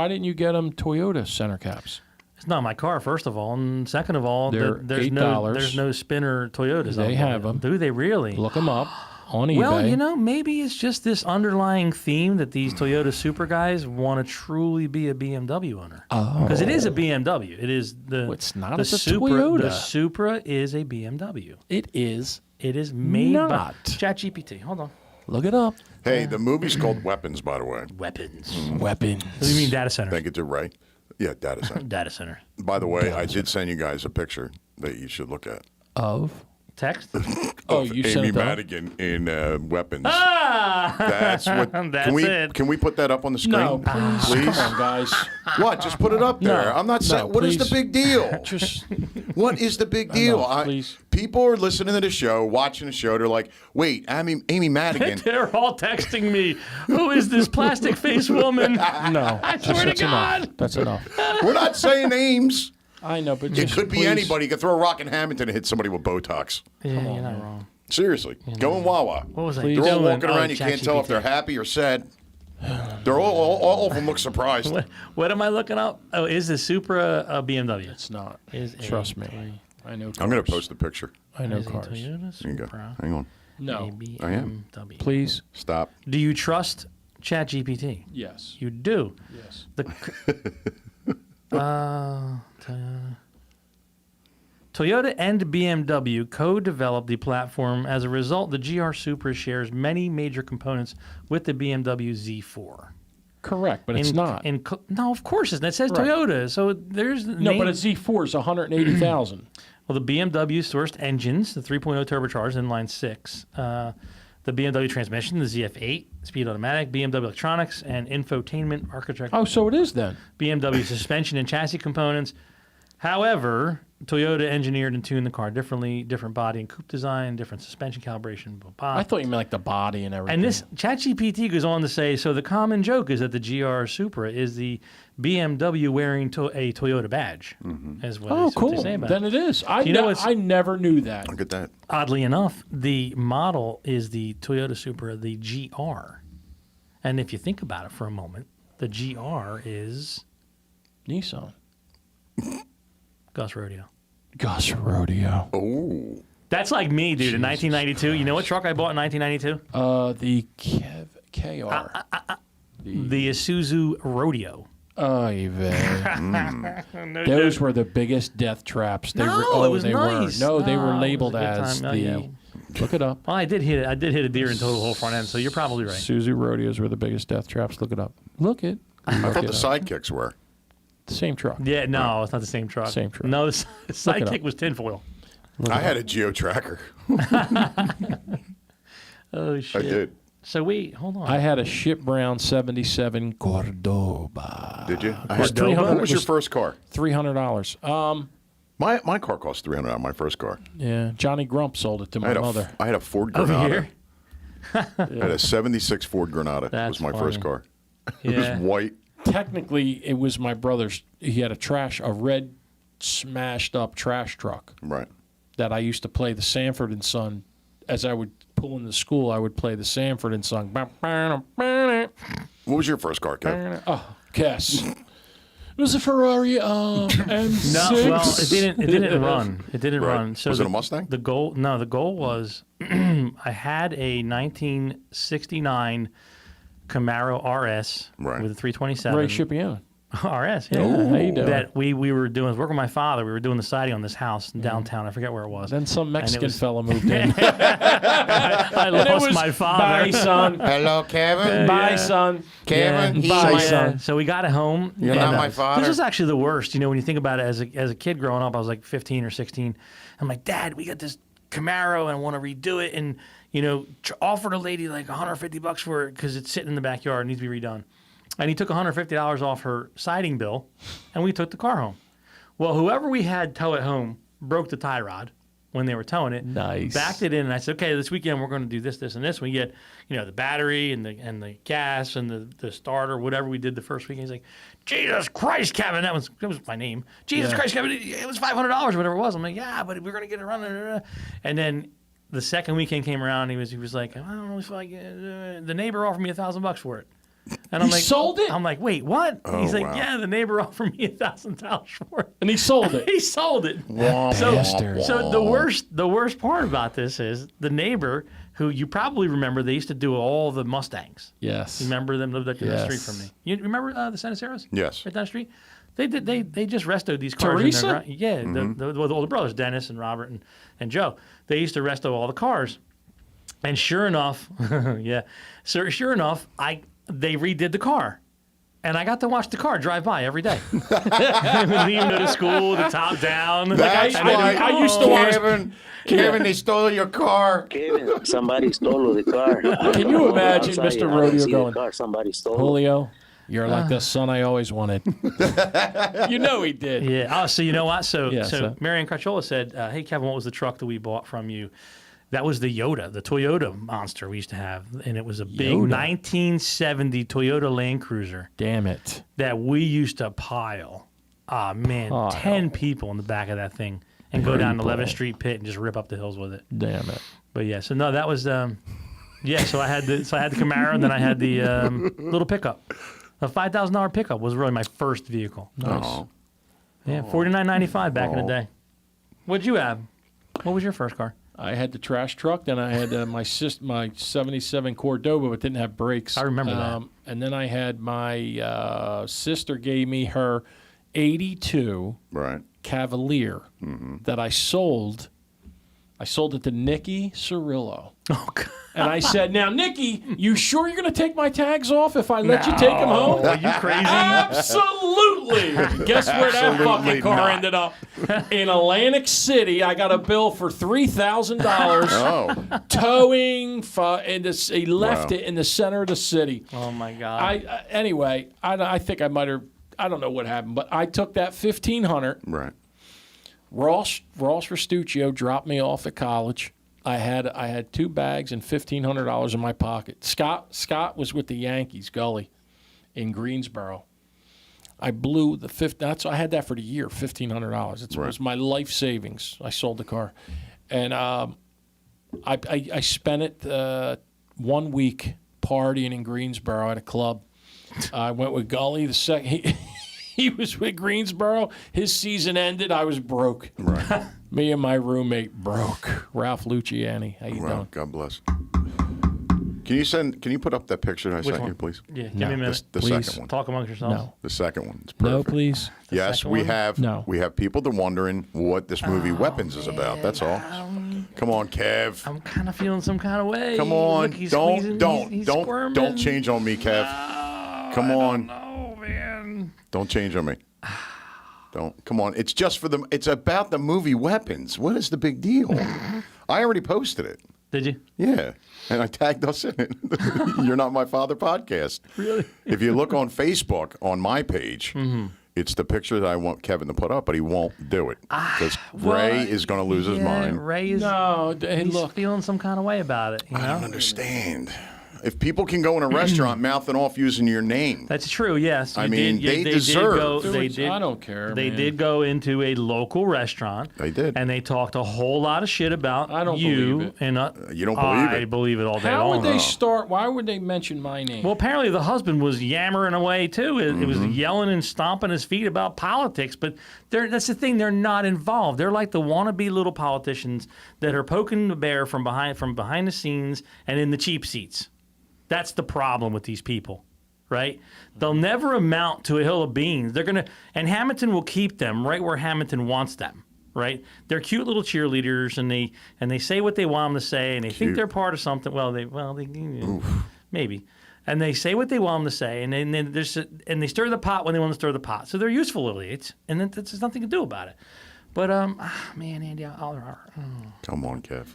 didn't you get them Toyota center caps? It's not my car, first of all, and second of all, they're there's $8. no spinner Toyotas. They have them. Do they really? Look them up on eBay. Well, maybe it's just this underlying theme that these Toyota super guys want to truly be a BMW owner. Oh. Because it is a BMW. It is the. Well, it's not. It's a Toyota. The Supra is a BMW. It is. It is made by not. ChatGPT. Hold on. Look it up. Hey, the movie's called Weapons, by the way. Weapons. Weapons. What do you mean data center? Thank you to Ray. Yeah, data center. Data center. By the way, I did send you guys a picture that you should look at. Of? Text? Oh, you sent Amy it up? Madigan in Weapons. Ah! That's what. That's it. Can we put that up on the screen? No, please. Come on, guys. What? Just put it up there. No, I'm not saying. What is the big deal? Just. What is the big deal? No, please. People are listening to the show, watching the show. They're like, "Wait, Amy Madigan." They're all texting me. Who is this plastic face woman? No, I swear to God. Enough. That's enough. We're not saying names. I know, but It could be anybody. You could throw a rock in Hamilton and hit somebody with Botox. Yeah, you're not wrong. Seriously. Go in Wawa. What was I Please. doing? They're all walking around. You ChatGPT. can't tell if they're happy or sad. They're all of them look surprised. What am I looking up? Oh, is the Supra a BMW? It's not. Is Trust me. I know cars. I'm going to post the picture. I know Is it cars. Toyota There you go. Supra? Hang on. No. I am. BMW. Please. Stop. Do you trust ChatGPT? Yes. You do. Yes. Toyota and BMW co-developed the platform. As a result, the GR Supra shares many major components with the BMW Z4. Correct, but it's not. No, of course it's not. It says Right. Toyota, so there's No, but a Z4 is $180,000. Well, the BMW sourced engines, the 3.0 turbocharged inline 6, the BMW transmission, the ZF8, speed automatic, BMW electronics, and infotainment architecture. Oh, so it is then. BMW suspension and chassis components. However, Toyota engineered and tuned the car differently, different body and coupe design, different suspension calibration, blah, blah. I thought you meant like the body and everything. And this ChatGPT goes on to say, so the common joke is that the GR Supra is the BMW wearing a Toyota badge, as well. Oh, What cool. they say about Then it. it is. You know, I never knew that. Look at that. Oddly enough, the model is the Toyota Supra, the GR. And if you think about it for a moment, the GR is Nissan. Gus Rodeo. Gus Rodeo. Oh. That's like me, dude, in 1992. You know what truck I bought in 1992? The KR. The Isuzu Rodeo. Oy vey. Those were the biggest death traps. They No, were, it was they nice. were. No, they No, were it was labeled a good as time. Oh, the. yeah. Look it up. Well, I did hit a deer in total whole front end, so you're probably right. Suzu rodeos were the biggest death traps. Look it up. Look it. I thought the sidekicks were. Same truck. Yeah, no, it's not the same truck. Same truck. No, the Sidekick up. was tinfoil. I had a Geo Tracker. Oh, I shit. did. So hold on. I had a Ship Brown 77 Cordoba. Did you? I was had, 300 what was your was- first car? $300. My car cost $300. My first car. Yeah, Johnny Grump sold it to my mother. I had a Ford Over Granada. here? I had a '76 Ford Granada. That's was my first funny. car. It Yeah. was white. Technically, it was my brother's. He had a red, smashed up trash truck Right. that I used to play the Sanford and Son. As I would pull into school, I would play the Sanford and Son. What was your first car, Kev? Oh, guess. It was a Ferrari M6. No, well, it didn't run. It didn't Right. run. So Was it a Mustang? The goal was I had a 1969 Camaro RS Right. with a 327. Ray Scipione. RS, yeah. How you doing? That we were doing, I was working with my father. We were doing the siding on this house in downtown. I forget where it was. Then some Mexican was- fella moved in. I lost my father. Bye, son. Hello, Kevin. Bye, son. Kevin, Bye, he's son. So we got it home. You're and, not my father. This was actually the worst. You know, when you think about it, as a kid growing up, I was like 15 or 16. I'm like, Dad, we got this Camaro and I want to redo it, and offer the lady like $150 for it because it's sitting in the backyard, it needs to be redone. And he took $150 off her siding bill, and we took the car home. Well, whoever we had tow it home broke the tie rod when they were towing it. Nice. Backed it in, and I said, okay, this weekend we're going to do this, this, and this. We get, the battery and the gas and the starter, whatever we did the first weekend. He's like, Jesus Christ, Kevin, that was my name. Jesus Christ, Kevin, it was $500 or whatever it was. I'm like, yeah, but we're going to get it running. And then the second weekend came around, he was like, I don't know if the neighbor offered me $1,000 for it. And I'm He like, sold it? I'm like, wait, what? Oh, He's like, wow. yeah, the neighbor offered me $1,000 for it. And he sold it. He sold it. Bastard. So the worst part about this is the neighbor, who you probably remember, they used to do all the Mustangs. Yes. You remember them? Lived up the Yes. street from me. You remember the Saniceros? Yes. Right down the street. They just restoed these cars. Teresa? Yeah, the older brothers, Dennis and Robert and Joe. They used to resto all the cars. And sure enough, they redid the car. And I got to watch the car drive by every day. Leaving to the school, the top down. That's why I used to watch. Kevin, they stole your car. Kevin, somebody stole the car. Can you imagine Outside, Mr. I Rodeo didn't see the going, car, somebody stole it. Julio, you're like the son I always wanted. You know he did. Yeah. Oh, so you know what? So Yeah, so- Marianne Carciola said, hey, Kevin, what was the truck that we bought from you? That was the Toyota Monster we used to have. And it was a big Yoda. 1970 Toyota Land Cruiser Damn it. that we used to pile. Ah, man, 10 people in the back of that thing and go down the 11th Street pit and just rip up the hills with it. Damn it. But yeah, so no, that was, so I had the Camaro, and then I had the little pickup. A $5,000 pickup was really my first vehicle. Nice. Yeah, $49.95 back in the day. What'd you have? What was your first car? I had the trash truck. Then I had my 77 Cordoba, but didn't have brakes. I remember that. And then I had my sister gave me her 82 Right. Cavalier that I sold. I sold it to Nikki Cirillo. Oh, God. And I said, now, Nikki, you sure you're going to take my tags off if I let you take them home? Are you crazy? Absolutely Absolutely. Guess where that fucking car ended up? In Atlantic City. I got a bill for $3,000 towing. He left it in the center of the city. Oh, my God. Anyway, I think I might have, I don't know what happened, but I took that $1,500. Right. Ross Restuccio dropped me off at college. I had 2 bags and $1,500 in my pocket. Scott was with the Yankees, Gully, in Greensboro. I blew the I had that for the year, $1,500. It was my life savings. I sold the car, and I spent it 1 week partying in Greensboro at a club. I went with Gully the second. He was with Greensboro. His season ended. I was broke. Right. Me and my roommate broke. Ralph Luciani. How you doing? God bless. Can you put up that picture that I sent you, please? Yeah, give me a minute. The second one. Talk amongst yourselves. No. The second one. It's No, perfect. please. Yes, we have. No. We have people that are wondering what this movie Weapons is about. That's all. Come on, Kev. I'm kind of feeling some kind of way. Come on. Look, he's don't squeezing, he's squirming. don't change on me, Kev. Come on. Oh man. Don't change on me. Don't. Come on. It's just for the. It's about the movie Weapons. What is the big deal? I already posted it. Did you? Yeah, and I tagged us in it. You're Not My Father podcast. Really? If you look on Facebook on my page, it's the picture that I want Kevin to put up, but he won't do it because Ray is going to lose his mind. Ray is. No, hey, he's look. feeling some kind of way about it. You know? I don't understand. If people can go in a restaurant mouthing off using your name, That's true. Yes, I mean, they deserve. I don't care. They man. did go into a local restaurant. They did. And they talked a whole lot of shit about I don't you. believe it. And you don't believe I it? believe it all day How long. would they start? Why would they mention my name? Well, apparently the husband was yammering away too. It was yelling and stomping his feet about politics. But that's the thing; they're not involved. They're like the wannabe little politicians that are poking the bear from behind the scenes and in the cheap seats. That's the problem with these people, right? They'll never amount to a hill of beans. And Hamilton will keep them right where Hamilton wants them, right? They're cute little cheerleaders, and they say what they want them to say, and they think they're part of something. Maybe, and they say what they want them to say, and then they stir the pot when they want to stir the pot. So they're useful idiots, and then there's nothing to do about it. But man, Andy, Come on, Kev.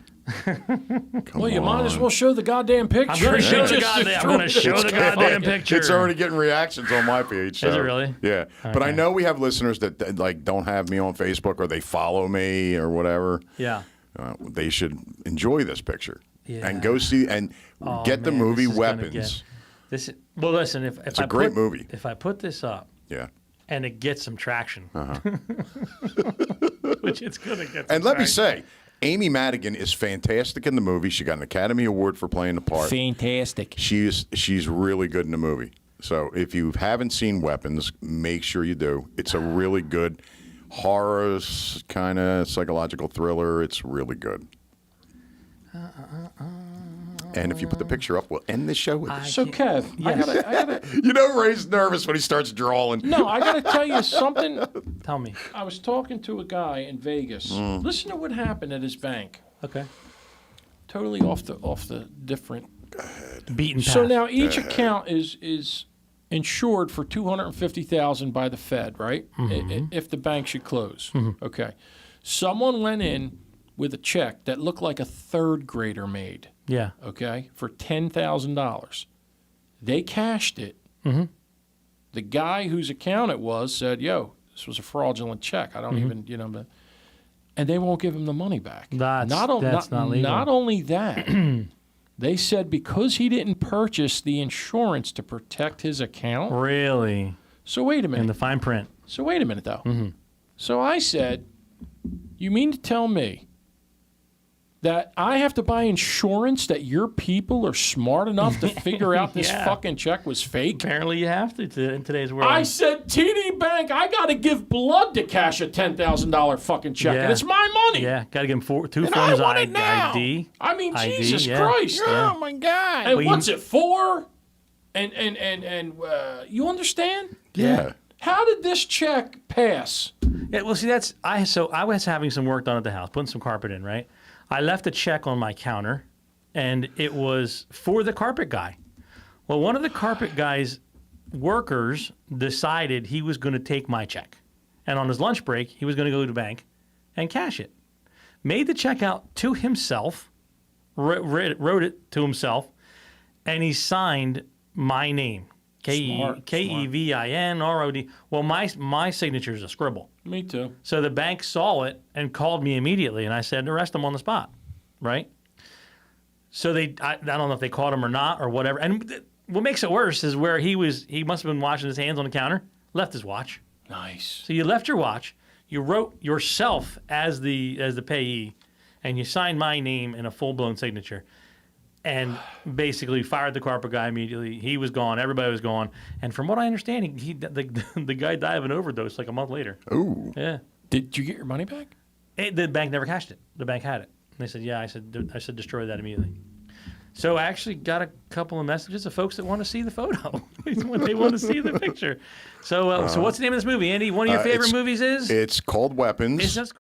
Well, you might as well show the goddamn picture. I'm going to show the goddamn picture. It's already getting reactions on my page. So. Is it really? Yeah. Okay. But I know we have listeners that like don't have me on Facebook or they follow me or whatever. Yeah. They should enjoy this picture and go see and get the man, movie Weapons. Well, listen, if it's a great movie. If I put this up, and it gets some traction, which it's going to get. And let me say, Amy Madigan is fantastic in the movie. She got an Academy Award for playing the part. Fantastic. She's really good in the movie. So if you haven't seen Weapons, make sure you do. It's a really good horror kind of psychological thriller. It's really good. And if you put the picture up, we'll end the show with it. So, Kev, yes. I gotta you know Ray's nervous when he starts drawing. No, I got to tell you something. Tell me. I was talking to a guy in Vegas. Listen to what happened at his bank. Okay. Totally off the different beaten path. So now each account is insured for $250,000 by the Fed, right? If the bank should close. Okay. Someone went in with a check that looked like a third grader made. Yeah. Okay, for $10,000. They cashed it. The guy whose account it was said, "Yo, this was a fraudulent check. I don't even, and they won't give him the money back. That's not legal. Not only that, they said because he didn't purchase the insurance to protect his account. Really? So wait a minute. In the fine print. So wait a minute, though. So I said, you mean to tell me that I have to buy insurance that your people are smart enough to figure out this fucking check was fake? Apparently you have to in today's world. I said, TD Bank, I got to give blood to cash a $10,000 fucking check, and it's my money. Yeah, got to give them two and forms I want it now. ID. I mean, ID, Jesus Christ. Yeah. Oh, my God. And what's it for? And you understand? Yeah. How did this check pass? Yeah, well, see, I was having some work done at the house, putting some carpet in, right? I left a check on my counter, and it was for the carpet guy. Well, one of the carpet guys workers decided he was going to take my check. And on his lunch break, he was going to go to the bank and cash it. Made the check out to himself, wrote it to himself, and he signed my name. Kevinrod. Well, my signature is a scribble. Me too. So the bank saw it and called me immediately, and I said, arrest him on the spot, right? So I don't know if they caught him or not or whatever. And what makes it worse is where he must have been washing his hands on the counter, left his watch. Nice. So you left your watch, you wrote yourself as the payee, and you signed my name in a full-blown signature. And basically fired the carpet guy immediately. He was gone. Everybody was gone. And from what I understand, the guy died of an overdose like a month later. Ooh. Yeah. Did you get your money back? The bank never cashed it. The bank had it. And they said, yeah. I said destroy that immediately. So I actually got a couple of messages of folks that want to see the photo. They want to see the picture. So so what's the name of this movie, Andy? One of your favorite movies is? It's called Weapons. It's just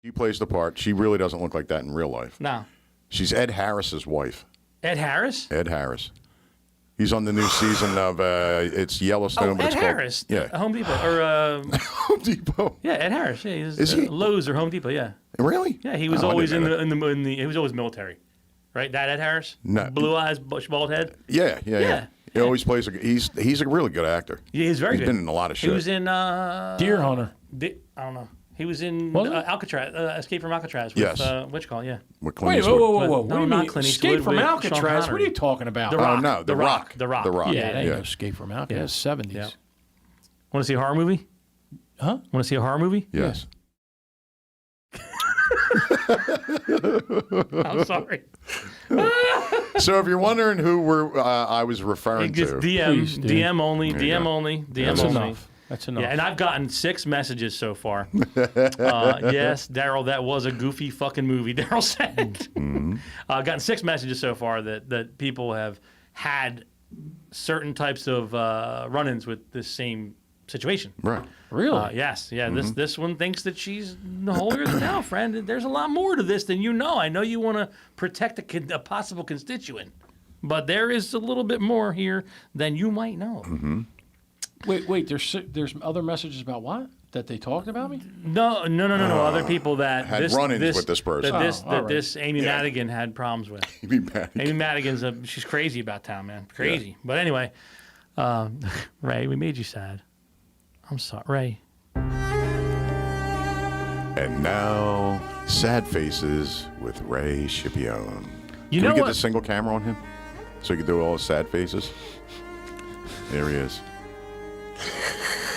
She plays the part. She really doesn't look like that in real life. No. She's Ed Harris's wife. Ed Harris? Ed Harris. He's on the new season of it's Yellowstone. But Ed it's Harris. Called, yeah. Home Depot or Home Depot. yeah, Ed Harris. Yeah, he's Is he? Lowe's or Home Depot. Yeah. Really? Yeah, he was Oh, I always didn't in know the he was always military, right? That Ed Harris. No. Blue eyes, bald head. Yeah. Yeah. He always plays. He's a really good actor. Yeah, he's very good. He's been in a lot of shit. He was in Deer Hunter. I don't know. He was in Was it? Alcatraz, Escape from Alcatraz. With, Yes. Whatchat, yeah. With Clint Wait, Eastwood. whoa. No, What do you not mean? Clint Escape Eastwood from with Alcatraz? Sean What are Connery. you talking about? The Rock. No, The Rock. The Rock. The Rock. Yeah, that ain't Yeah. no Escape from Alcatraz. 70s. Yeah. Want to see a horror movie? Huh? Want to see a horror movie? Yes. I'm sorry. So if you're wondering who I was referring Just to, Please, dude. DM only, There you DM go. only, DM That's only. enough. That's enough. Yeah, and I've gotten 6 messages so far. Yes, Daryl, that was a goofy fucking movie, Daryl said. I've gotten 6 messages so far that people have had certain types of run-ins with this same situation. right? Really? Yes, yeah. This one thinks that she's holier than thou, friend. There's a lot more to this than you know. I know you want to protect a possible constituent, but there is a little bit more here than you might know. Wait. There's other messages about what? That they talked about me? No. Other people that Had run-ins with this person. That this Amy Madigan had problems with. Amy Madigan. Amy Madigan's she's crazy about town, man. Crazy. Yeah. But anyway, Ray, we made you sad. I'm sorry, Ray. And now, Sad Faces with Ray Schipione. You Can know we get what? the single camera on him so he can do all his sad faces? There he is.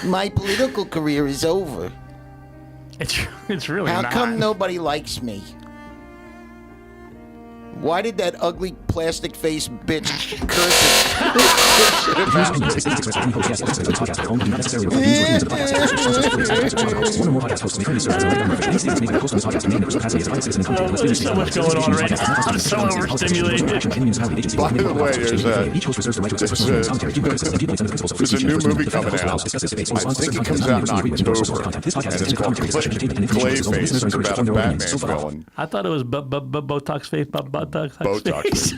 My political career is over. It's really How not. come nobody likes me? Why did that ugly plastic face bitch curse There's so much going on right now. I'm so overstimulated. By the way, there's a new movie coming out. I think it comes out in October, and it's called Clayface. It's about a Batman villain. I thought it was Botox face, Botox Botox. face.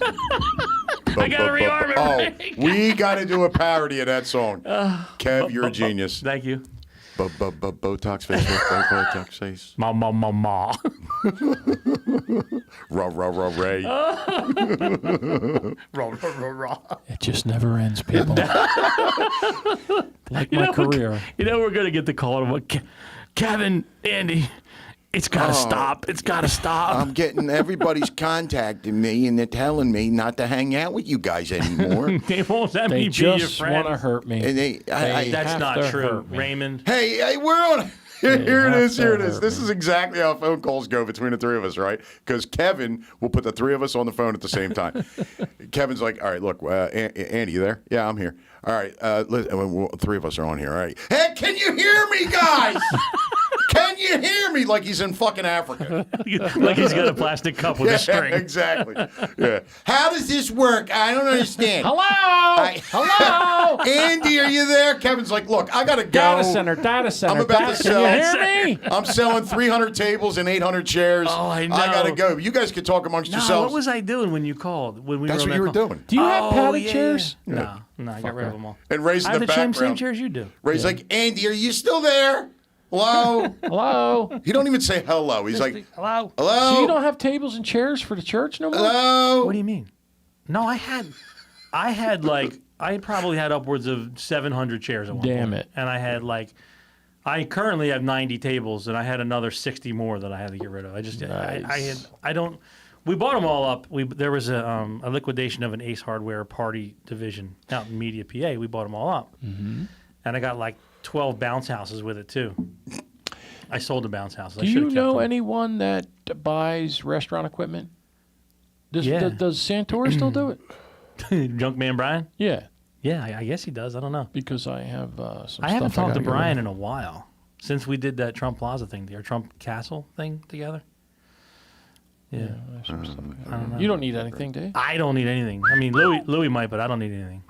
I gotta rearm it. Oh, Ray. we got to do a parody of that song. Kev, you're a genius. Thank you. Botox face, Botox face. Ma. Raw, Ray. Raw. It just never ends, people. Like my career. We're gonna get the call. Kevin, Andy, it's gotta stop. It's gotta stop. I'm getting everybody's contacting me, and they're telling me not to hang out with you guys anymore. They won't let They me be your just friend. want to hurt me. And That's have not to true, hurt me. Raymond. Hey, we're on. Here it have is. to Here it is. hurt This is exactly how phone calls go between the three of us, right? Because Kevin will put the three of us on the phone at the same time. Kevin's like, all right, look, Andy, you there? Yeah, I'm here. All right, listen, three of us are on here. All right. Hey, can you hear me, guys? Can Can you hear me? Like he's in fucking Africa. Like he's got a plastic cup with a string. Exactly. Yeah. How does this work? I don't understand. Hello? Hello? Andy, are you there? Kevin's like, look, I gotta go. Data center. I'm about to sell. Can you hear me? I'm selling 300 tables and 800 chairs. Oh, I know. I gotta go. You guys can talk amongst yourselves. What was I doing when you called? When we That's were what you were doing. Do you have padded chairs? No, I got rid of them all. And Ray's in I have the the same background. chairs you do. Ray's like, Andy, are you still there? Hello? Hello? He don't even say hello. He's like, Hello? hello? So you don't have tables and chairs for the church no more? Hello? What do you mean? No, I probably had upwards of 700 chairs at one point. Damn it. And I currently have 90 tables, and I had another 60 more that I had to get rid of. We bought them all up. There was a liquidation of an Ace Hardware party division out in Media, PA. We bought them all up. Mm-hmm. And I got like 12 bounce houses with it, too. I sold the bounce houses. Do you know anyone that buys restaurant equipment? Does Santora still do it? Junkman Brian? Yeah. Yeah, I guess he does. I don't know. Because I have some stuff. I haven't talked to Brian in a while since we did that Trump Plaza thing, or Trump Castle thing together. Yeah. I don't know. You don't need anything, do you? I don't need anything. I mean, Louis might, but I don't need anything.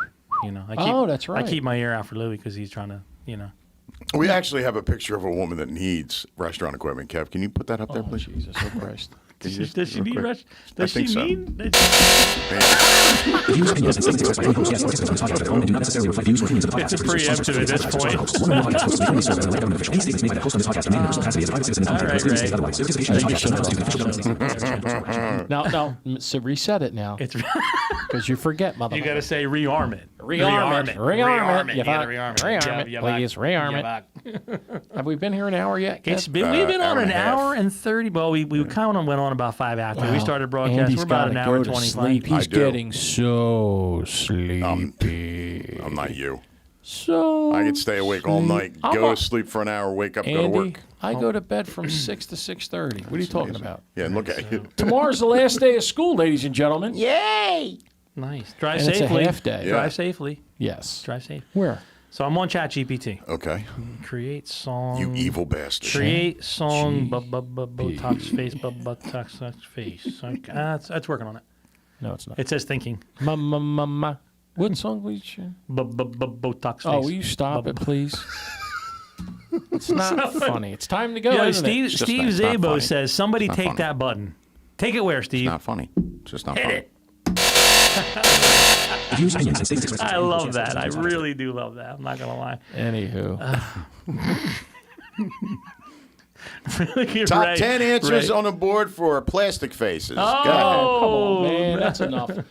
You know. That's right. I keep my ear out for Louis because he's trying to, We actually have a picture of a woman that needs restaurant equipment. Kev, can you put that up there, please? Jesus Christ. Does she need rest? Does she think so. need? The views, opinions, and statements expressed by any host, guests, or participants on this podcast are their own and do not necessarily reflect views or opinions of the podcast. It's preemptive at this point. One or more podcast hosts may only serve as an elect government official. Any statements made by the host on this podcast remain in personal capacity as a private citizen and unless clearly stated otherwise. The participation in this podcast does not constitute official government. No, so reset it now. It's Because you forget, motherfucker. you got to say rearm it. Rearm it. Rearm it. You You gotta fuck. rearm it. Rearm it. Yeah, Please, rearm yeah, it. Have we been here an hour yet? We've Kev? been on hour an and a half. hour and 30. Well, we kind of went on about 5 after we Wow. started broadcast. Andy's We're about an gotta hour go and to 25. sleep. He's I do. getting so sleepy. I'm not you. So I could stay awake all night, I'm go a- to sleep for an hour, wake up, go to Andy, work. I go to bed from 6 to 6:30. What are you talking about? Yeah, and look at you. Tomorrow's the last day of school, ladies and gentlemen. Yay! Nice. Drive And it's a safely. half day. Yeah. Drive safely. Yes. Drive safe. Where? So I'm on ChatGPT. Okay. Create song. You evil bastard. Create song. Botox face. Botox face. Okay, that's working on it. No, it's not. It says thinking. Ma. What song will you share? Botox face. Oh, will you stop it, please? It's not funny. It's time to go. Yeah, isn't Steve it? just not- Steve it's not Zabo funny. says somebody It's not take funny. that button. Take it where, Steve? It's not funny. It's just not Hit funny. it. The views, opinions, and statements expressed by I any host, love guests, or that. I participants on this really do love that. I'm not gonna lie. Anywho. You're Top right, 10 answers right. on the board for plastic faces. Go ahead. Come on, man. That's enough. Hit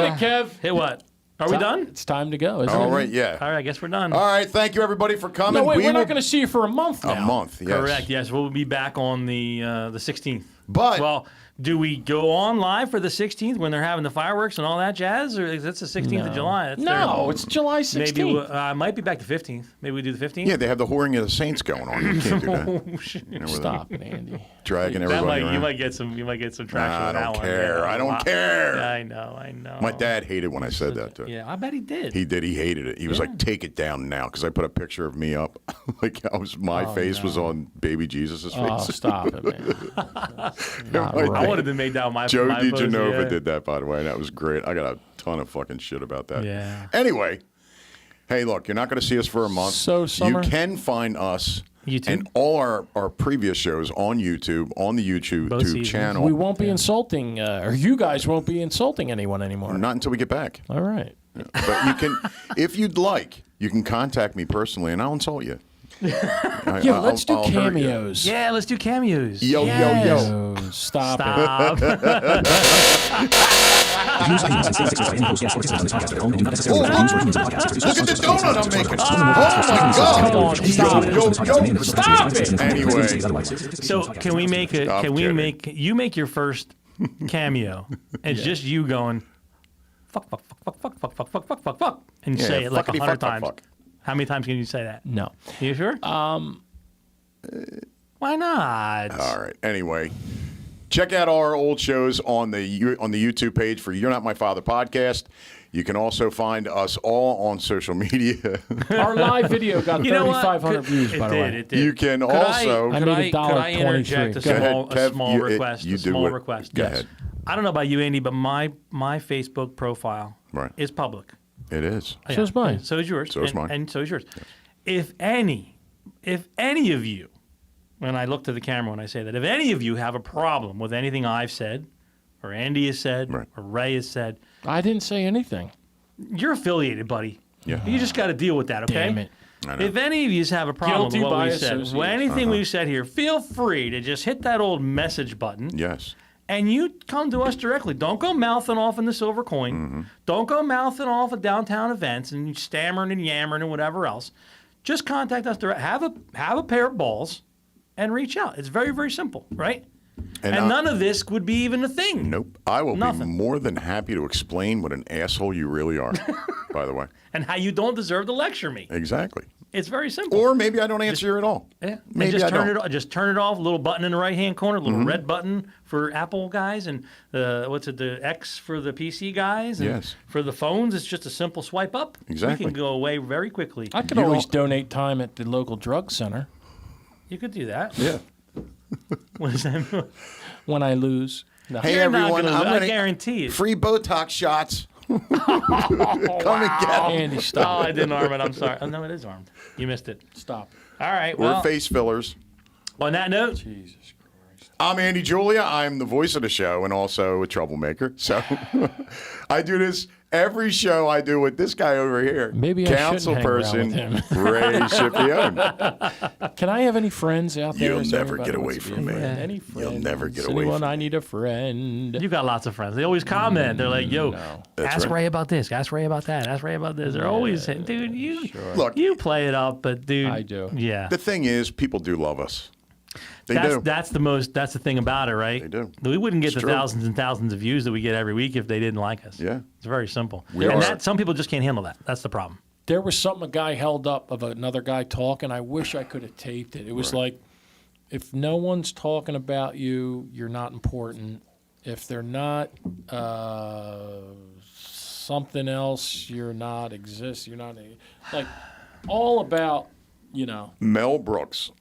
it, Kev. Hit what? Are we done? It's time to go, isn't All it? right, yeah. All right, I guess we're done. All right, thank you everybody for coming. No, wait, we're will- not going to see you for a month now. A month, yes. Correct. Yes, we'll be back on the 16th. But Well, do we go on live for the 16th when they're having the fireworks and all that jazz, or is that's the 16th of July? That's No, it's July 16th. maybe might be back to 15th. Maybe we do the 15th. yeah, they have the whoring of the saints going on. You can't do that. Oh, shit. You know, where Stop it, Andy. they're Dragging That everybody might, around. you might get some traction Nah, I with that don't one. care. Yeah, I don't care. Yeah, I know. My dad hated when I said that to him. Yeah, I bet he did. He did. He hated it. He was like, "Take it down now," because I put a picture of me up, like my face was on baby Jesus's face. Oh, stop it, man. Not I right. I would have been made down my Joe my pose, DiGenova yeah. did that, by the way, and that was great. I got a ton of fucking shit about that. Yeah. Anyway, hey, look, you're not going to see us for a month. So, Summer? You can find us YouTube? and all our previous shows on YouTube, on the YouTube Both seasons. channel. We won't be insulting, or you guys won't be insulting anyone anymore. Not until we get back. All right. But you can, if you'd like, you can contact me personally, and I'll insult you. Yeah, let's do I'll hurt you. cameos. Yeah, let's do cameos. Yo, Yes. yo, yo. Oh, stop it. Stop. The views, opinions, and statements expressed by any host, guests, or participants on this podcast are their own and do not necessarily reflect views or opinions of the podcast. Look at the donut I'm making. Stop it. Anyway, So can we make it? I'm Can we kidding. make you make your first cameo? It's just you going fuck, and say it like fuckity 100 fuck, fuck, times. fuck. How many times can you say that? No. You sure? Why not? all right. Anyway, Check out our old shows on the YouTube page for You're Not My Father podcast. You can also find us all on social media. Our live video got 3,500 views, by the way. It did. You can also... I made could I interject a small request? Go ahead. I don't know about you, Andy, but my Facebook profile is public. It is. So is mine. So is yours. So is mine. And so is yours. Yes. If any of you, when I look to the camera when I say that, if any of you have a problem with anything I've said, or Andy has said, or Ray has said, I didn't say anything. You're affiliated, buddy. Yeah. You just got to deal with that, okay? Damn it. If any of you have a problem with what we said, anything we've said here, feel free to just hit that old message button. Yes. And you come to us directly. Don't go mouthing off in the Silver Coin. Mm-hmm. Don't go mouthing off at downtown events and stammering and yammering and whatever else. Just contact us direct. Have a pair of balls and reach out. It's very, very simple, right? And none of this would be even a thing. Nope. I will be more than happy to explain what an asshole you really are, by the way. And how you don't deserve to lecture me. Exactly. It's very simple. Or maybe I don't answer you at all. Yeah. Maybe just I turn don't. Just turn it off. A little button in the right-hand corner, a little red button for Apple guys, and the X for the PC guys. And yes. For the phones, it's just a simple swipe up. Exactly. We can go away very quickly. I could always donate time at the local drug center. You could do that. Yeah. What is that? When I lose. No. Hey, You're everyone, I guarantee it. Free Botox shots. Come and get them. Andy, stop. Oh, I didn't arm it. I'm sorry. Oh, no, it is armed. You missed it. Stop. All right. We're Well, face fillers. on that note, Jesus Christ. I'm Andy Julia. I'm the voice of the show and also a troublemaker. So I do this every show I do with this guy over here. Maybe I Council shouldn't hang around person with him. Ray Scipione. Can I have any friends out there? You'll Is there never anybody get who away wants to from be a me. friend? Any friends? You'll never get away Anyone, from I need a friend. you've got lots of friends. They always comment. They're like, yo, That's ask right. Ray about this. Ask Ray about that. Ask Ray about this. They're always saying, dude, Look, you play it up, but dude. I do. Yeah. the thing is, people do love us. They do. That's the thing about it, right? They do. We wouldn't get It's the true. thousands and thousands of views that we get every week if they didn't like us. Yeah. It's very simple. We and are. some people just can't handle that. That's the problem. There was something a guy held up of another guy talking. I wish I could have taped it. It was like, if no one's talking about you, you're not important. If they're not something else, you're not exist. You're not like all about, Mel Brooks,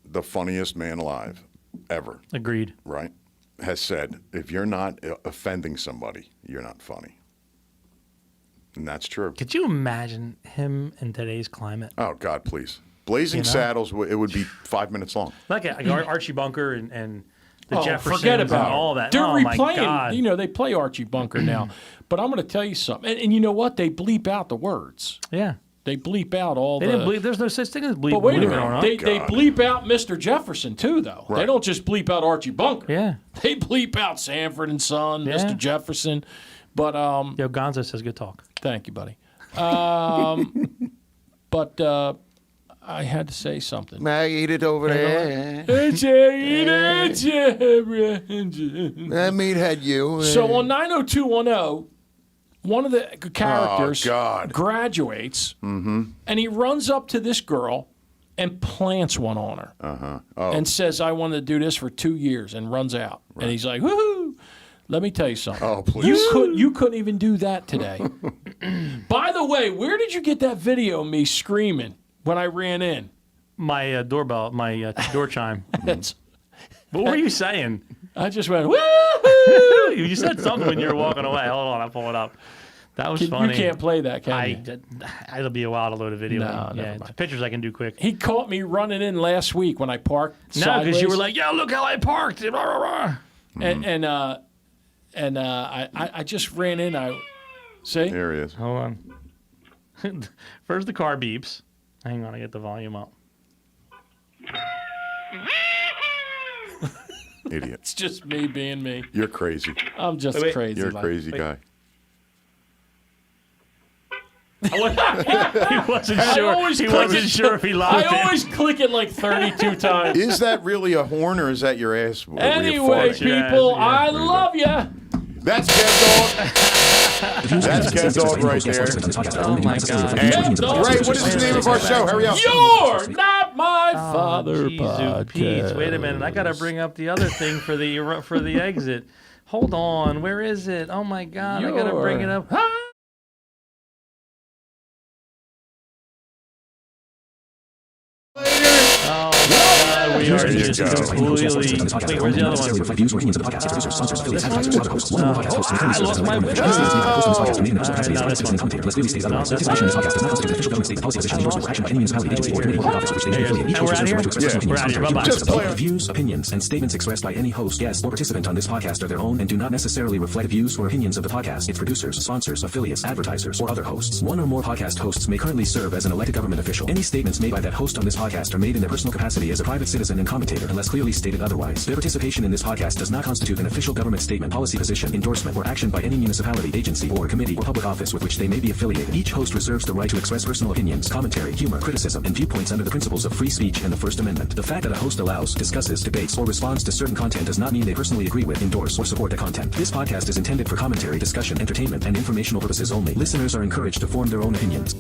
the funniest man alive ever, Agreed. right, has said, if you're not offending somebody, you're not funny. And that's true. Could you imagine him in today's climate? Oh, God, please. Blazing Saddles, it would be 5 minutes long. Like Archie Bunker and the Jeffersons forget about and all that. They're oh, my replaying. God. They play Archie Bunker now. But I'm going to tell you something. And you know what? They bleep out the words. Yeah. They bleep out all They the... didn't bleep. There's no such thing as bleep. But wait a bleep minute. going on. They God. bleep out Mr. Jefferson, too, though. Right. They don't just bleep out Archie Bunker. Yeah. They bleep out Sanford and Son, Yeah. Mr. Jefferson. But, Yo, Gonzo says good talk. thank you, buddy. But I had to say something. I eat it over there. That meathead you. So on 90210, one of the characters God. graduates, and he runs up to this girl and plants one on her, and says, "I wanted to do this for 2 years," and runs out. And he's like, "Woohoo!" Let me tell you something. Oh, please. You couldn't even do that today. By the way, where did you get that video of me screaming when I ran in? My doorbell, my door chime. That's, What were you saying? I just went, "Woo!" You said something when you were walking away. Hold on, I'll pull it up. That was funny. You can't play that, can you? It'll be a while to load a video. No, in. never Yeah, mind. pictures I can do quick. He caught me running in last week when I parked No, sideways. because you were like, "Yo, look how I parked." Blah, blah, blah. And I just ran in. See? There he is. Hold on. First, the car beeps. Hang on, I get the volume up. Idiot. It's just me being me. You're crazy. I'm just Wait. crazy. You're a like- crazy guy. He wasn't sure. always He click wasn't it- sure if he loved I it. always click it like 32 times. Is that really a horn or is that your ass? Anyway, farting? people, Yeah. I love ya. That's Ken Dog. That's Ken Dog right there. Oh my God. And Dog. Ray, what is the name of our show? Hurry up. You're not my Father podcast. Pete, wait a minute. I got to bring up the other thing for the exit. Hold on. Where is it? Oh, my God. I got to bring it up. Oh, God, we are just completely... Wait, where's the other one? I lost my... The views, opinions, and statements expressed by any host, guest, or participant on this podcast are their own and do not necessarily reflect views or opinions of the podcast, its producers, sponsors, affiliates, advertisers, or other hosts. One or more podcast hosts may currently serve as an elected government official. Any statements made by that host on this podcast are made in their personal capacity as a private citizen and commentator unless clearly stated otherwise. Their participation in this podcast does not constitute an official government statement, policy position, endorsement, or action by any municipality, agency, or committee or public office with which they may be affiliated. Each host reserves the right to express personal opinions, commentary, humor, criticism, and viewpoints under the principles of free speech and the First Amendment. The fact that a host allows, discusses, debates, or responds to certain content does not mean they personally agree with, endorse, or support the content. This podcast is intended for commentary, discussion, entertainment, and informational purposes only. Listeners are encouraged to form their own opinions.